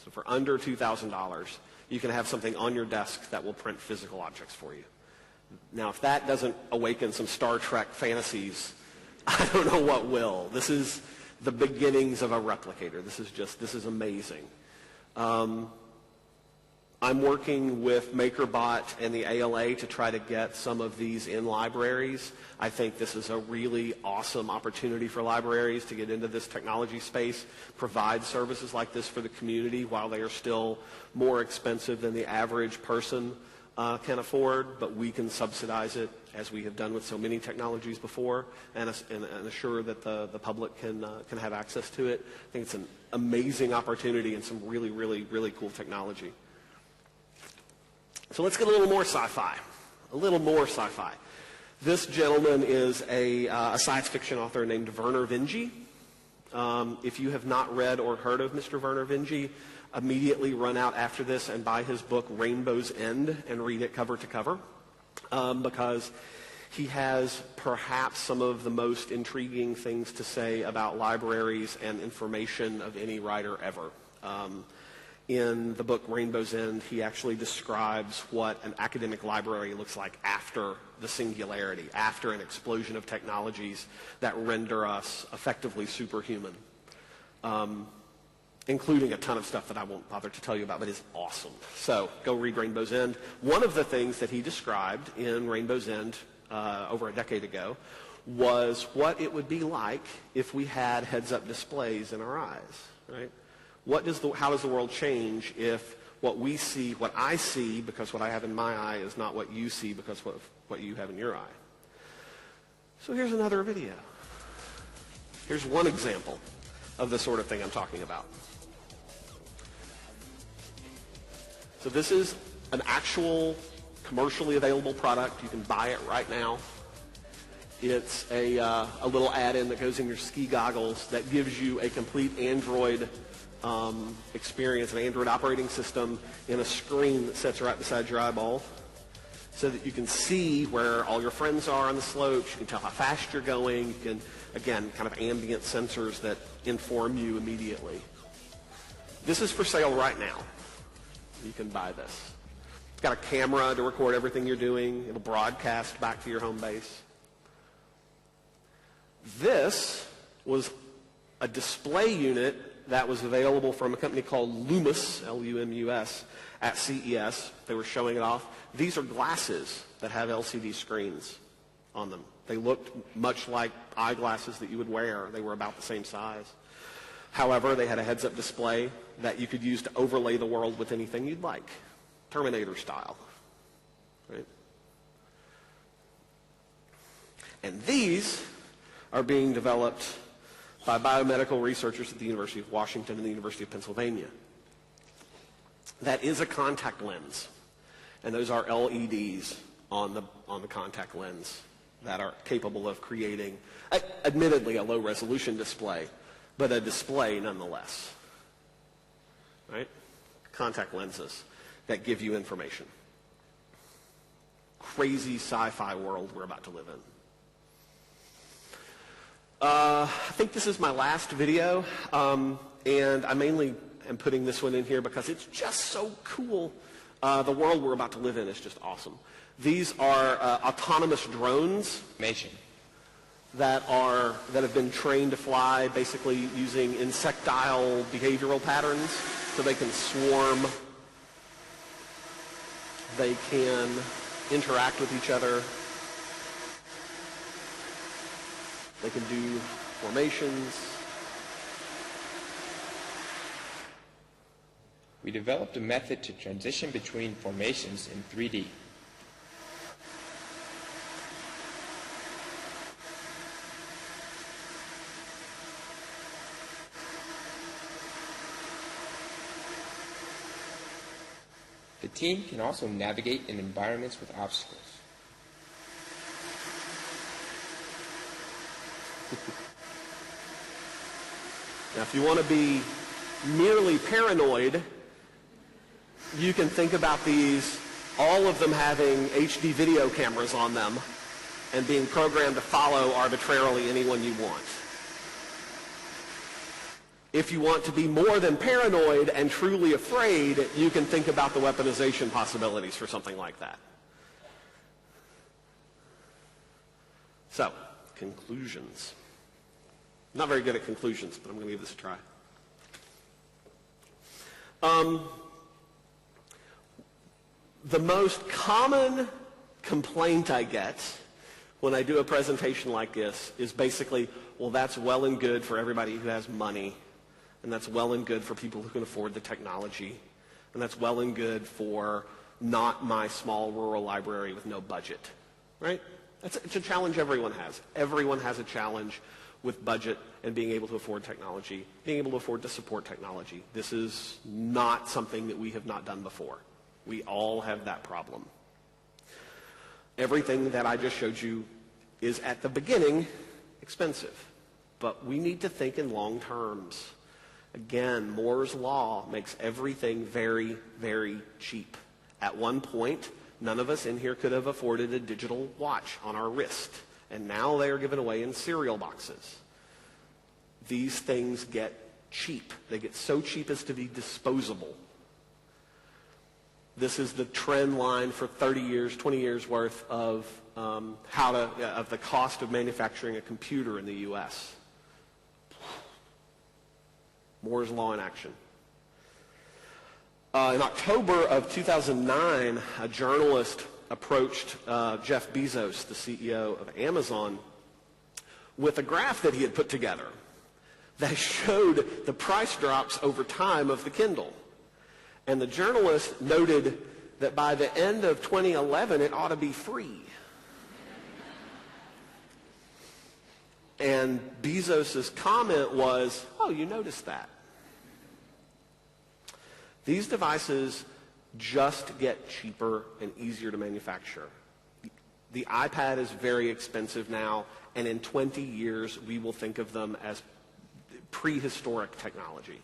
So for under $2,000, you can have something on your desk that will print physical objects for you. Now, if that doesn't awaken some Star Trek fantasies, I don't know what will. This is the beginnings of a replicator. This is amazing. I'm working with MakerBot and the ALA to try to get some of these in libraries. I think this is a really awesome opportunity for libraries to get into this technology space, provide services like this for the community while they are still more expensive than the average person can afford, but we can subsidize it as we have done with so many technologies before and assure that the public can have access to it. I think it's an amazing opportunity and some really, really, really cool technology. So let's get a little more sci-fi. A little more sci-fi. This gentleman is a science fiction author named Vernor Vinge. If you have not read or heard of Mr. Vernor Vinge, immediately run out after this and buy his book Rainbow's End and read it cover to cover, because he has perhaps some of the most intriguing things to say about libraries and information of any writer ever. In the book Rainbow's End, he actually describes what an academic library looks like after the singularity, after an explosion of technologies that render us effectively superhuman, including a ton of stuff that I won't bother to tell you about, but is awesome. So go read Rainbow's End. One of the things that he described in Rainbow's End over a decade ago was what it would be like if we had heads-up displays in our eyes, right? How does the world change if what we see, what I see, because what I have in my eye is not what you see because what you have in your eye? So here's another video. Here's one example of the sort of thing I'm talking about. So this is an actual commercially available product. You can buy it right now. It's a little add-in that goes in your ski goggles that gives you a complete Android experience, an Android operating system in a screen that sits right beside your eyeball so that you can see where all your friends are on the slopes. You can tell how fast you're going. You can, again, kind of ambient sensors that inform you immediately. This is for sale right now. You can buy this. It's got a camera to record everything you're doing. It'll broadcast back to your home base. This was a display unit that was available from a company called Lumus, L-U-M-U-S, at CES. They were showing it off. These are glasses that have LCD screens on them. They looked much like eyeglasses that you would wear. They were about the same size. However, they had a heads-up display that you could use to overlay the world with anything you'd like, Terminator style. Right? And these are being developed by biomedical researchers at the University of Washington and the University of Pennsylvania. That is a contact lens, and those are LEDs on the contact lens that are capable of creating, admittedly, a low-resolution display, but a display nonetheless. Right? Contact lenses that give you information. Crazy sci-fi world we're about to live in. I think this is my last video, and I mainly am putting this one in here because it's just so cool The world we're about to live in is just awesome. These are autonomous drones that have been trained to fly basically using insectile behavioral patterns, so they can swarm, they can interact with each other, they can do formations. We developed a method to transition between formations in 3D. The team can also navigate in environments with obstacles. Now, if you want to be merely paranoid, you can think about these, all of them having HD video cameras on them and being programmed to follow arbitrarily anyone you want. If you want to be more than paranoid and truly afraid, you can think about the weaponization possibilities for something like that. So, conclusions. I'm not very good at conclusions, but I'm going to give this a try. The most common complaint I get when I do a presentation like this is basically, well, that's well and good for everybody who has money, and that's well and good for people who can afford the technology, and that's well and good for not my small rural library with no budget, right? It's a challenge everyone has. Everyone has a challenge with budget and being able to afford technology, being able to afford to support technology. This is not something that we have not done before. We all have that problem. Everything that I just showed you is at the beginning expensive, but we need to think in long terms. Again, Moore's law makes everything very, very cheap. At one point, none of us in here could have afforded a digital watch on our wrist, and now they are given away in cereal boxes. These things get cheap. They get so cheap as to be disposable. This is the trend line for 30 years, 20 years worth of of the cost of manufacturing a computer in the U.S. Moore's law in action. In October of 2009, a journalist approached Jeff Bezos, the CEO of Amazon, with a graph that he had put together that showed the price drops over time of the Kindle. And the journalist noted that by the end of 2011, it ought to be free. And Bezos' comment was, oh, you noticed that. These devices just get cheaper and easier to manufacture. The iPad is very expensive now, and in 20 years, we will think of them as prehistoric technology,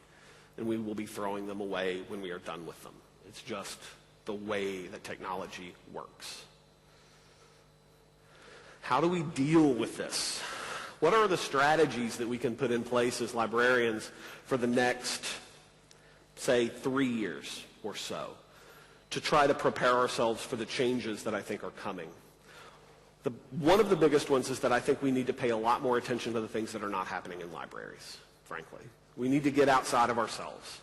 and we will be throwing them away when we are done with them. It's just the way that technology works. How do we deal with this? What are the strategies that we can put in place as librarians for the next, say, 3 years or so to try to prepare ourselves for the changes that I think are coming? One of the biggest ones is that I think we need to pay a lot more attention to the things that are not happening in libraries, frankly. We need to get outside of ourselves.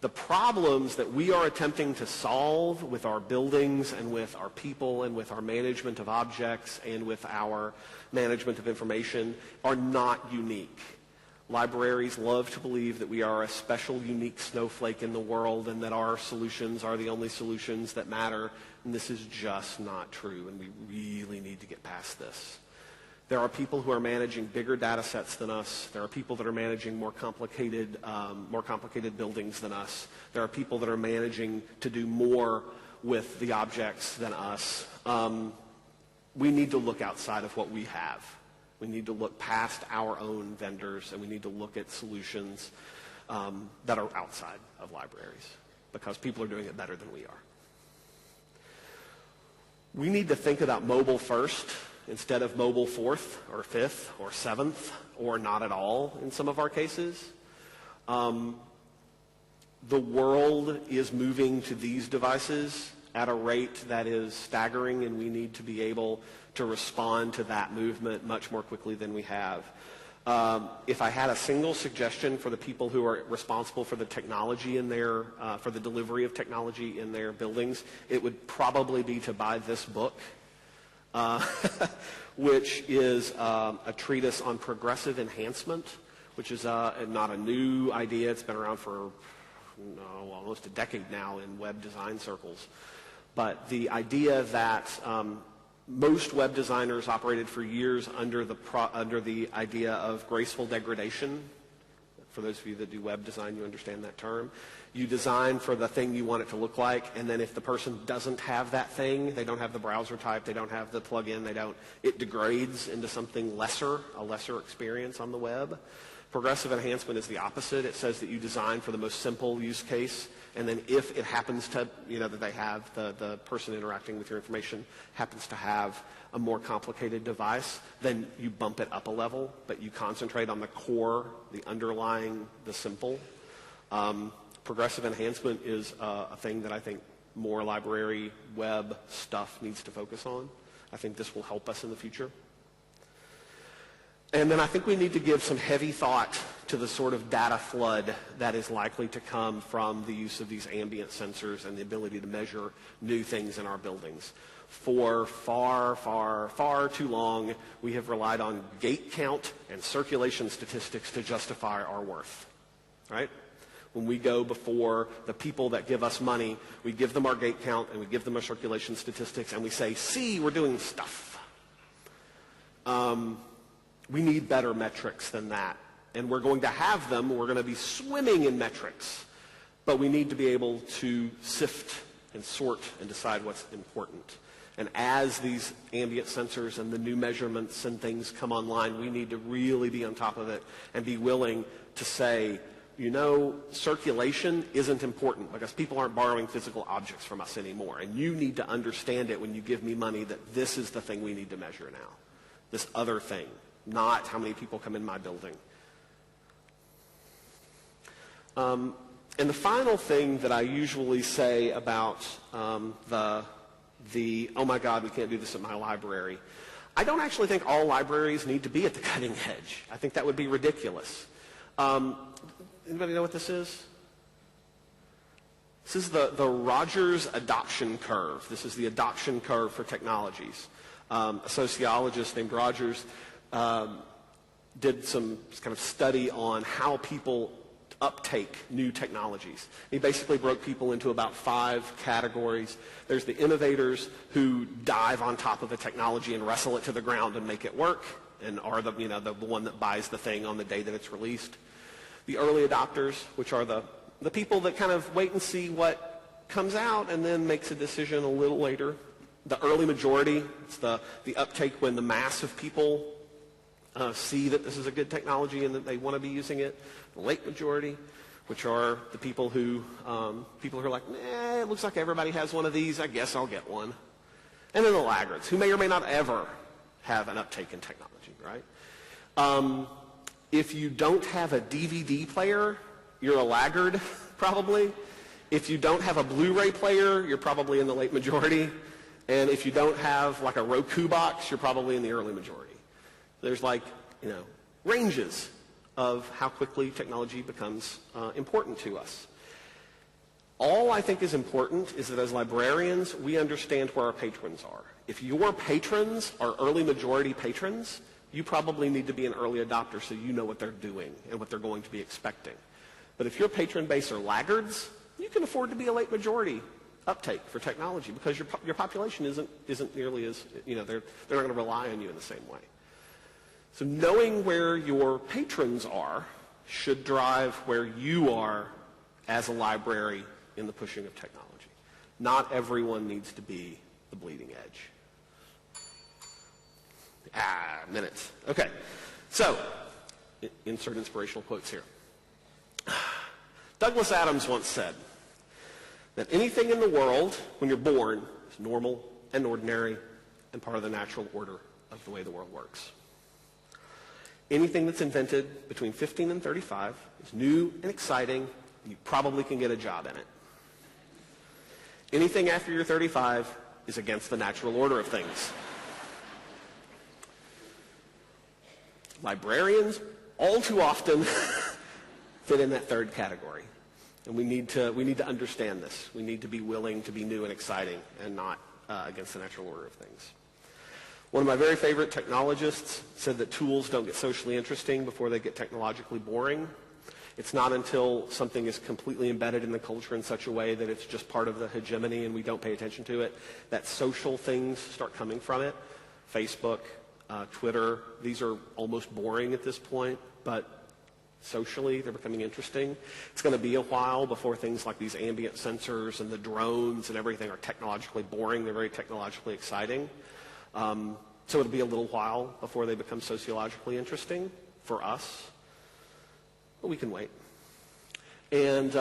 The problems that we are attempting to solve with our buildings and with our people and with our management of objects and with our management of information are not unique. Libraries love to believe that we are a special, unique snowflake in the world and that our solutions are the only solutions that matter, and this is just not true, and we really need to get past this. There are people who are managing bigger data sets than us. There are people that are managing more complicated buildings than us. There are people that are managing to do more with the objects than us. We need to look outside of what we have. We need to look past our own vendors, and we need to look at solutions that are outside of libraries because people are doing it better than we are. We need to think about mobile first instead of mobile fourth or fifth or seventh or not at all in some of our cases. the world is moving to these devices at a rate that is staggering, and we need to be able to respond to that movement much more quickly than we have. If I had a single suggestion for the people who are responsible for the technology in their, for the delivery of technology in their buildings, it would probably be to buy this book, which is a treatise on progressive enhancement, which is not a new idea. It's been around for almost a decade now in web design circles. But the idea that most web designers operated for years under the idea of graceful degradation. For those of you that do web design, you understand that term. You design for the thing you want it to look like, and then if the person doesn't have that thing, they don't have the browser type, they don't have the plugin, it degrades into something lesser, a lesser experience on the web. Progressive enhancement is the opposite. It says that you design for the most simple use case, and then if it happens to, that they have, the person interacting with your information happens to have a more complicated device, then you bump it up a level, but you concentrate on the core, the underlying, the simple. Progressive enhancement is a thing that I think more library web stuff needs to focus on. I think this will help us in the future. And then I think we need to give some heavy thought to the sort of data flood that is likely to come from the use of these ambient sensors and the ability to measure new things in our buildings. For far, far, far too long, we have relied on gate count and circulation statistics to justify our worth, right? When we go before the people that give us money, we give them our gate count and we give them our circulation statistics and we say, see, we're doing stuff. We need better metrics than that. And we're going to have them. We're going to be swimming in metrics. But we need to be able to sift and sort and decide what's important. And as these ambient sensors and the new measurements and things come online, we need to really be on top of it and be willing to say, circulation isn't important because people aren't borrowing physical objects from us anymore. And you need to understand it when you give me money that this is the thing we need to measure now. This other thing. Not how many people come in my building. And the final thing that I usually say about oh my God, we can't do this at my library. I don't actually think all libraries need to be at the cutting edge. I think that would be ridiculous. Anybody know what this is? This is the Rogers adoption curve. This is the adoption curve for technologies. A sociologist named Rogers did some kind of study on how people uptake new technologies. He basically broke people into about 5 categories. There's the innovators who dive on top of a technology and wrestle it to the ground and make it work and are the one that buys the thing on the day that it's released. The early adopters, which are the people that kind of wait and see what comes out and then makes a decision a little later. The early majority, it's the uptake when the mass of people see that this is a good technology and that they want to be using it. The late majority, which are the people who are like, it looks like everybody has one of these, I guess I'll get one. And then the laggards, who may or may not ever have an uptake in technology, right? If you don't have a DVD player, you're a laggard, probably. If you don't have a Blu-ray player, you're probably in the late majority. And if you don't have like a Roku box, you're probably in the early majority. There's ranges of how quickly technology becomes important to us. All I think is important is that as librarians, we understand where our patrons are. If your patrons are early majority patrons, you probably need to be an early adopter so you know what they're doing and what they're going to be expecting. But if your patron base are laggards, you can afford to be a late majority uptake for technology because your population isn't nearly as, they're not going to rely on you in the same way. So knowing where your patrons are should drive where you are as a library in the pushing of technology. Not everyone needs to be the bleeding edge. Minutes. Okay. So, insert inspirational quotes here. Douglas Adams once said that anything in the world, when you're born, is normal and ordinary and part of the natural order of the way the world works. Anything that's invented between 15 and 35 is new and exciting You probably can get a job in it. Anything after you're 35 is against the natural order of things. Librarians, all too often, fit in that third category. And we need to understand this. We need to be willing to be new and exciting and not against the natural order of things. One of my very favorite technologists said that tools don't get socially interesting before they get technologically boring. It's not until something is completely embedded in the culture in such a way that it's just part of the hegemony and we don't pay attention to it, that social things start coming from it. Facebook, Twitter, these are almost boring at this point, but socially they're becoming interesting. It's going to be a while before things like these ambient sensors and the drones and everything are technologically boring. They're very technologically exciting. So it'll be a little while before they become sociologically interesting for us. But we can wait. And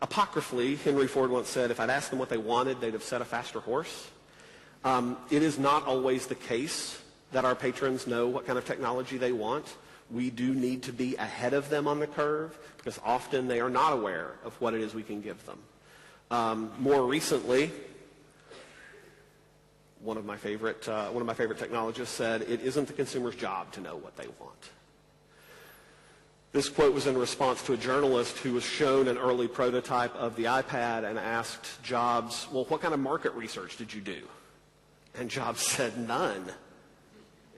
apocryphally, Henry Ford once said, if I'd asked them what they wanted, they'd have said a faster horse. It is not always the case that our patrons know what kind of technology they want. We do need to be ahead of them on the curve because often they are not aware of what it is we can give them. More recently, one of my favorite technologists said, it isn't the consumer's job to know what they want. This quote was in response to a journalist who was shown an early prototype of the iPad and asked Jobs, well, what kind of market research did you do? And Jobs said, none.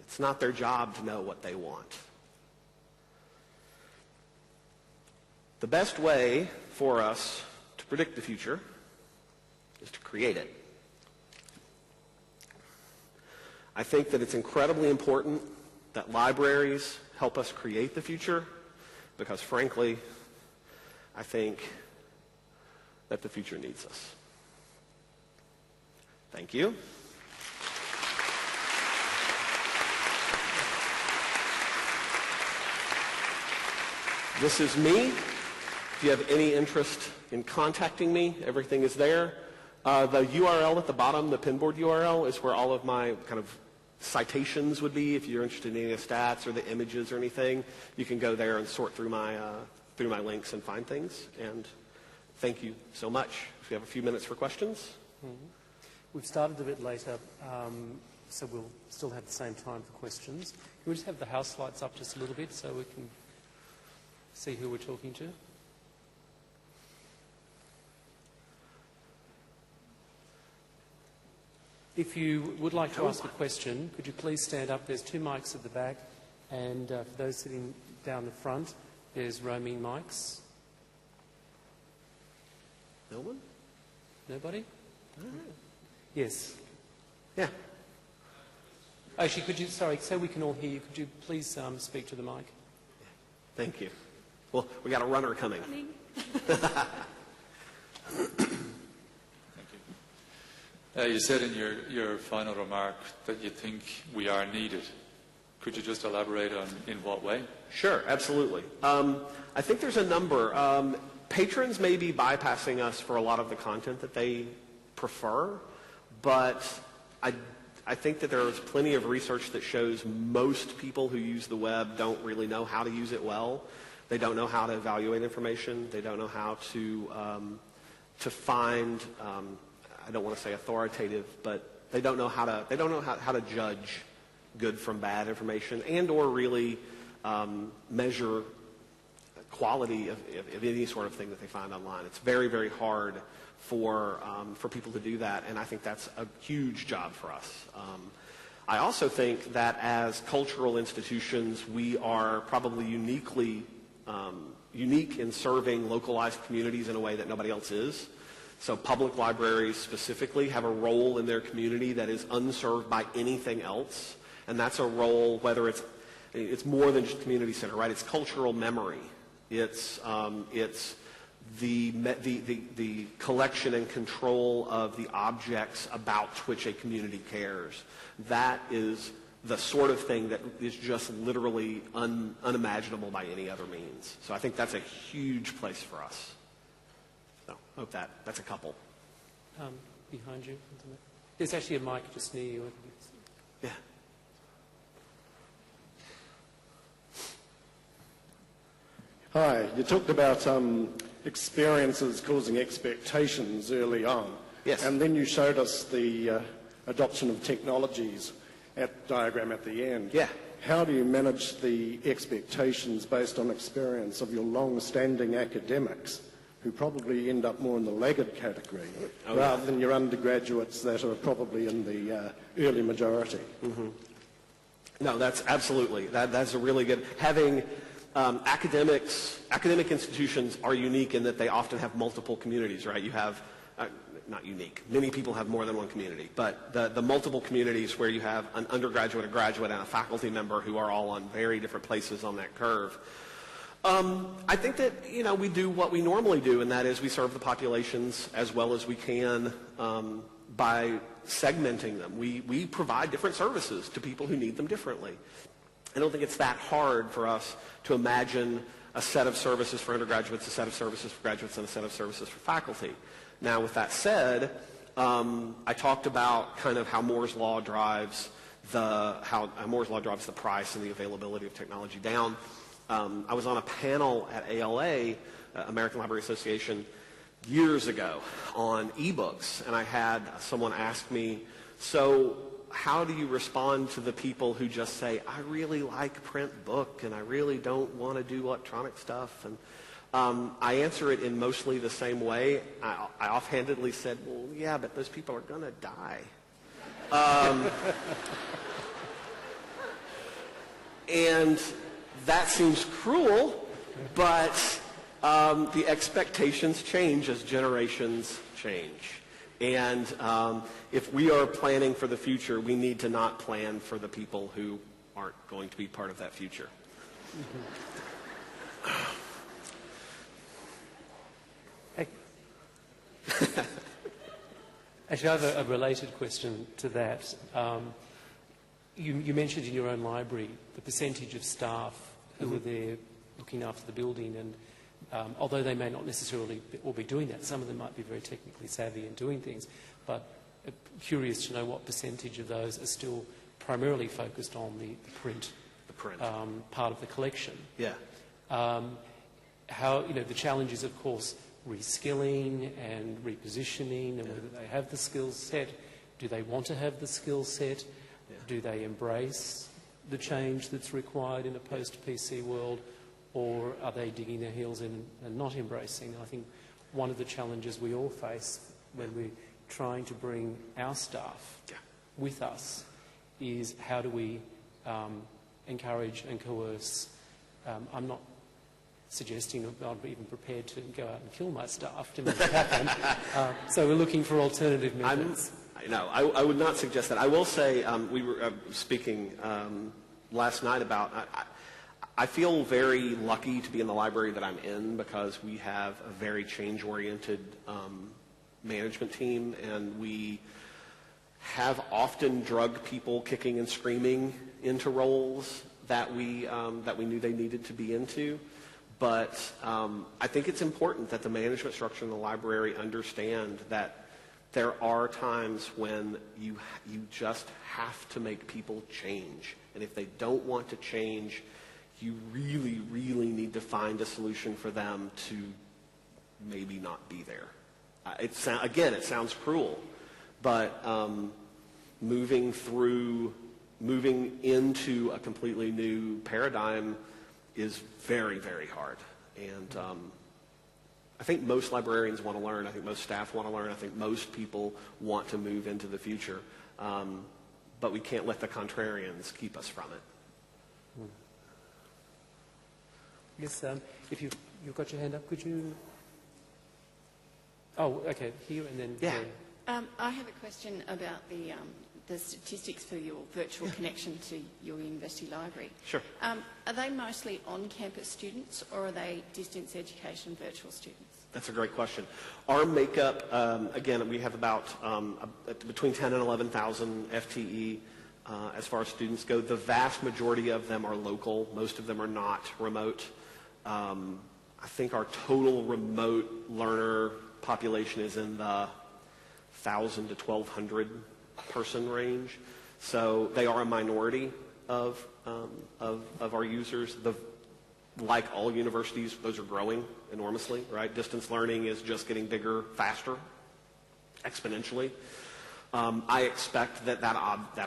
It's not their job to know what they want. The best way for us to predict the future is to create it. I think that it's incredibly important that libraries help us create the future because, frankly, I think that the future needs us. Thank you. This is me. If you have any interest in contacting me, everything is there. The URL at the bottom, the Pinboard URL, is where all of my kind of citations would be. If you're interested in any of the stats or the images or anything, you can go there and sort through my links and find things. And thank you so much. If you have a few minutes for questions. Mm-hmm. We've started a bit later, so we'll still have the same time for questions. Can we just have the house lights up just a little bit so we can see who we're talking to? If you would like to ask a question, could you please stand up? There's 2 mics at the back, and for those sitting down the front, there's roaming mics. No one? Nobody? All right. Yes. Yeah. Actually, could you, sorry, so we can all hear you, could you please speak to the mic? Thank you. Well, we got a runner coming. You said in your final remark that you think we are needed. Could you just elaborate on in what way? Sure, absolutely. I think there's a number. Patrons may be bypassing us for a lot of the content that they prefer, but I think that there is plenty of research that shows most people who use the web don't really know how to use it well. They don't know how to evaluate information. They don't know how to find. I don't want to say authoritative, but they don't know how to judge good from bad information and or really measure quality of any sort of thing that they find online. It's very, very hard for people to do that, and I think that's a huge job for us. I also think that as cultural institutions, we are probably unique in serving localized communities in a way that nobody else is. So public libraries specifically have a role in their community that is unserved by anything else. And that's a role, whether it's more than just community center, right? It's cultural memory. It's the collection and control of the objects about which a community cares. That is the sort of thing that is just literally unimaginable by any other means. So I think that's a huge place for us. So I hope that's a couple. Behind you. There's actually a mic just near you. Yeah. Hi, you talked about experiences causing expectations early on. Yes. And then you showed us the adoption of technologies diagram at the end. Yeah. How do you manage the expectations based on experience of your long-standing academics who probably end up more in the laggard category rather than your undergraduates that are probably in the early majority? Mm-hmm. No, that's absolutely. That's a really good... Having academic institutions are unique in that they often have multiple communities, right? You have... not unique. Many people have more than one community, but the multiple communities where you have an undergraduate, a graduate, and a faculty member who are all on very different places on that curve. I think that, we do what we normally do, and that is we serve the populations as well as we can by segmenting them. We provide different services to people who need them differently. I don't think it's that hard for us to imagine a set of services for undergraduates, a set of services for graduates, and a set of services for faculty. Now, with that said, I talked about kind of how Moore's Law drives the price and the availability of technology down. I was on a panel at ALA, American Library Association, years ago on ebooks, and I had someone ask me, so how do you respond to the people who just say, I really like print book and I really don't want to do electronic stuff? And I answer it in mostly the same way. I offhandedly said, well, yeah, but those people are going to die. And that seems cruel, but the expectations change as generations change. And if we are planning for the future, we need to not plan for the people who aren't going to be part of that future. Actually, I have a related question to that. You mentioned in your own library the percentage of staff who are there looking after the building, and although they may not necessarily all be doing that, some of them might be very technically savvy in doing things, but curious to know what percentage of those are still primarily focused on the print part of the collection. Yeah. How, the challenge is, of course, reskilling and repositioning, and whether they have the skill set. Do they want to have the skill set? Yeah. Do they embrace the change that's required in a post-PC world, or are they digging their heels in and not embracing? I think one of the challenges we all face when we're trying to bring our staff with us is how do we encourage and coerce. I'm not suggesting I'd be even prepared to go out and kill my staff to make it happen. So we're looking for alternative methods. I would not suggest that. I will say, we were speaking last night about, I feel very lucky to be in the library that I'm in because we have a very change-oriented management team, and we have often drugged people kicking and screaming into roles that we knew they needed to be into. But I think it's important that the management structure in the library understand that there are times when you just have to make people change. And if they don't want to change, you really, really need to find a solution for them to maybe not be there. It sounds cruel, but moving into a completely new paradigm is very, very hard. And I think most librarians want to learn. I think most staff want to learn. I think most people want to move into the future. But we can't let the contrarians keep us from it. Yes, if you've got your hand up, could you... Oh, okay, here and then there. I have a question about the statistics for your virtual connection to your university library. Sure. Are they mostly on-campus students, or are they distance education virtual students? That's a great question. Our makeup, again, we have about between 10 and 11,000 FTE as far as students go. The vast majority of them are local. Most of them are not remote. I think our total remote learner population is in the 1,000 to 1,200 person range. So they are a minority of our users. like all universities, those are growing enormously, right? Distance learning is just getting bigger, faster, exponentially. I expect that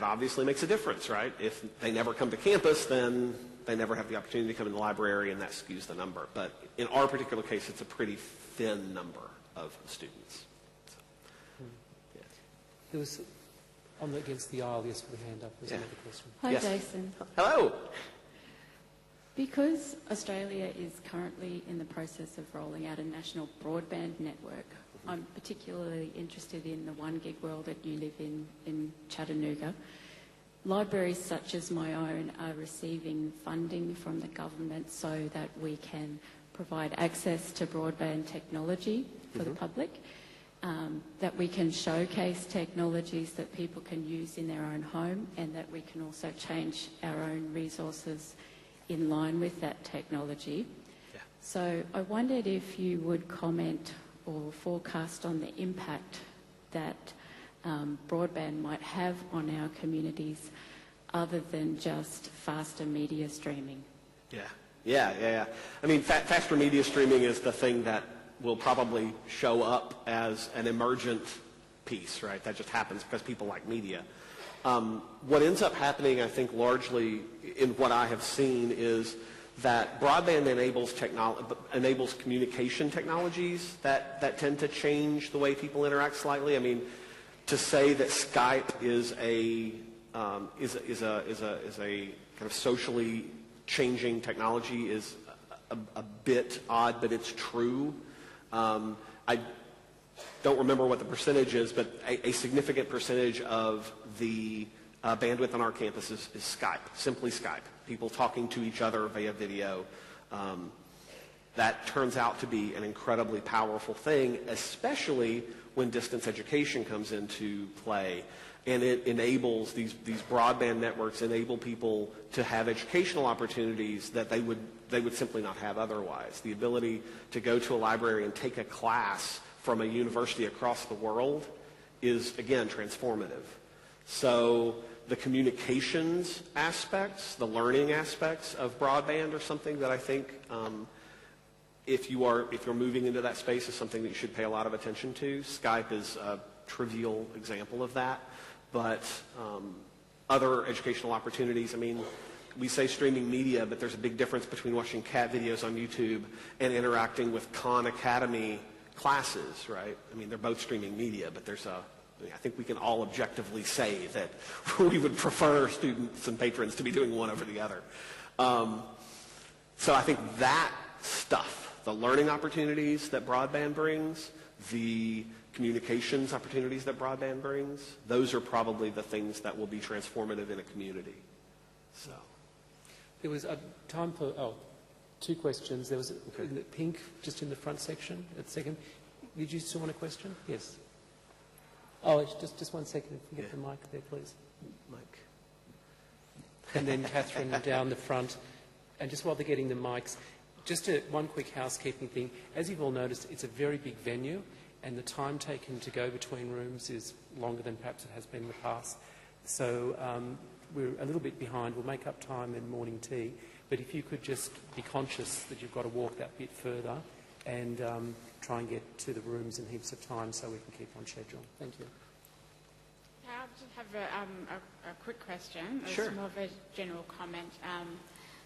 obviously makes a difference, right? If they never come to campus, then they never have the opportunity to come in the library, and that skews the number. But in our particular case, it's a pretty thin number of students. So, yeah. There was, against the aisle, yes, with a hand up, there's another question. Hi, yes. Jason. Hello. Because Australia is currently in the process of rolling out a national broadband network, I'm particularly interested in the 1 gig world that you live in Chattanooga. Libraries such as my own are receiving funding from the government so that we can provide access to broadband technology for the public, that we can showcase technologies that people can use in their own home, and that we can also change our own resources in line with that technology. Yeah. So I wondered if you would comment or forecast on the impact that broadband might have on our communities other than just faster media streaming. Yeah. I mean, faster media streaming is the thing that will probably show up as an emergent piece, right? That just happens because people like media. What ends up happening, I think, largely in what I have seen is that broadband enables communication technologies that tend to change the way people interact slightly. I mean, to say that Skype is a kind of socially changing technology is a bit odd, but it's true. I don't remember what the percentage is, but a significant percentage of the bandwidth on our campus is Skype, simply Skype. People talking to each other via video. That turns out to be an incredibly powerful thing, especially when distance education comes into play. And it enables, these broadband networks enable people to have educational opportunities that they would simply not have otherwise. The ability to go to a library and take a class from a university across the world is, again, transformative. So the communications aspects, the learning aspects of broadband are something that I think if you're moving into that space is something that you should pay a lot of attention to. Skype is a trivial example of that. But other educational opportunities, I mean, we say streaming media, but there's a big difference between watching cat videos on YouTube and interacting with Khan Academy classes, right? I mean, they're both streaming media, but I think we can all objectively say that we would prefer students and patrons to be doing one over the other. So I think that stuff, the learning opportunities that broadband brings, the communications opportunities that broadband brings, those are probably the things that will be transformative in a community. So there was a time for two questions. There was in the pink, just in the front section at the second. Did you still want a question? Yes. Oh, it's just 1 second. If you get the mic there, please. Mic. And then Catherine down the front. And just while they're getting the mics, just one quick housekeeping thing. As you've all noticed, it's a very big venue, and the time taken to go between rooms is longer than perhaps it has been in the past. So we're a little bit behind. We'll make up time in morning tea. But if you could just be conscious that you've got to walk that bit further and try and get to the rooms in heaps of time so we can keep on schedule. Thank you. I just have a quick question. Sure. It's more of a general comment.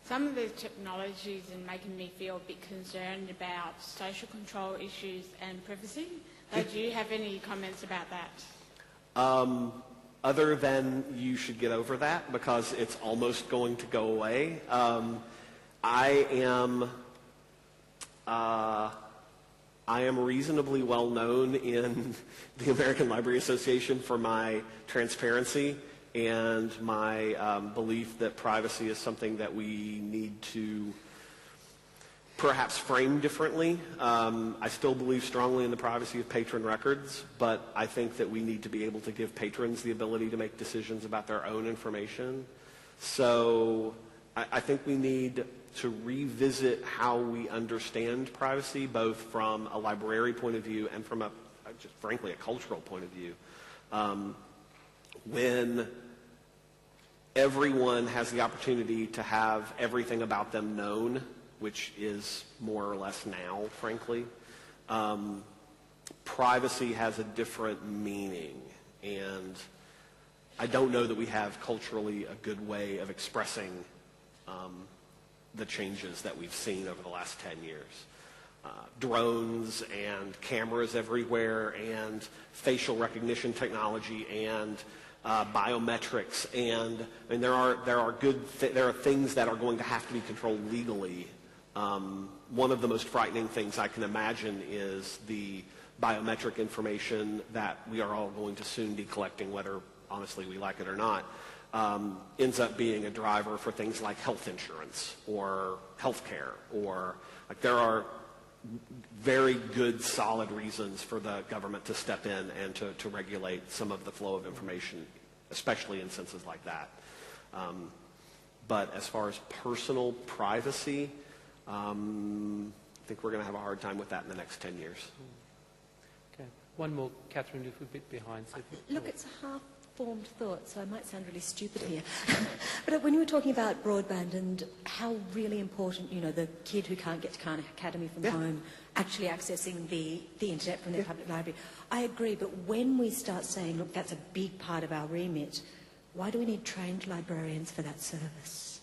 Some of the technologies are making me feel a bit concerned about social control issues and privacy. Do you have any comments about that? Other than you should get over that because it's almost going to go away. I am reasonably well known in the American Library Association for my transparency and my belief that privacy is something that we need to perhaps frame differently. I still believe strongly in the privacy of patron records, but I think that we need to be able to give patrons the ability to make decisions about their own information. So I think we need to revisit how we understand privacy, both from a library point of view and from just frankly, a cultural point of view. When everyone has the opportunity to have everything about them known which is more or less now, frankly. Privacy has a different meaning, and I don't know that we have culturally a good way of expressing the changes that we've seen over the last 10 years. Drones and cameras everywhere, and facial recognition technology, and biometrics, and I mean, there are things that are going to have to be controlled legally. One of the most frightening things I can imagine is the biometric information that we are all going to soon be collecting, whether honestly we like it or not, ends up being a driver for things like health insurance or health care, or like there are very good, solid reasons for the government to step in and to regulate some of the flow of information, especially in instances like that. But as far as personal privacy, I think we're going to have a hard time with that in the next 10 years. Okay. One more, Catherine, if we're a bit behind. So look, it's a half-formed thought, so I might sound really stupid here. But when you were talking about broadband and how really important, you know, the kid who can't get to Khan Academy from home actually accessing the internet from their public library, I agree. But when we start saying, look, that's a big part of our remit, why do we need trained librarians for that service?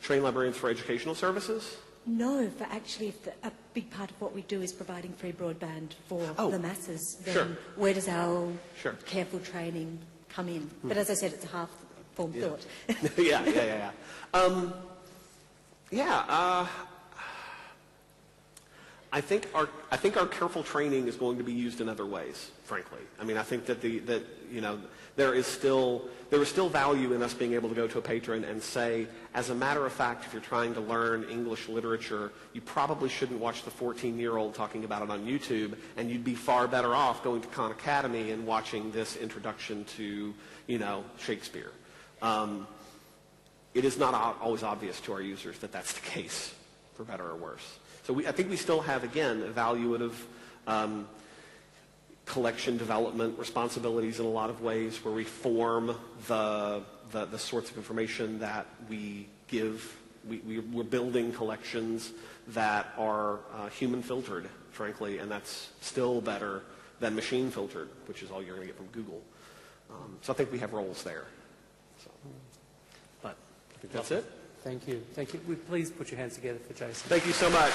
Trained librarians for educational services? No, for actually, if a big part of what we do is providing free broadband for the masses, then where does our careful training come in? But as I said, it's a half-formed thought. I think our careful training is going to be used in other ways, frankly. I mean, I think that there is still value in us being able to go to a patron and say, as a matter of fact, if you're trying to learn English literature, you probably shouldn't watch the 14-year-old talking about it on YouTube, and you'd be far better off going to Khan Academy and watching this introduction to, Shakespeare. It is not always obvious to our users that that's the case, for better or worse. So I think we still have, again, evaluative collection development responsibilities in a lot of ways, where we form the sorts of information that we give. We're building collections that are human filtered, frankly, and that's still better than machine filtered, which is all you're going to get from Google. So I think we have roles there. So, but I think that's it. Thank you. Thank you. Please put your hands together for Jason. Thank you so much.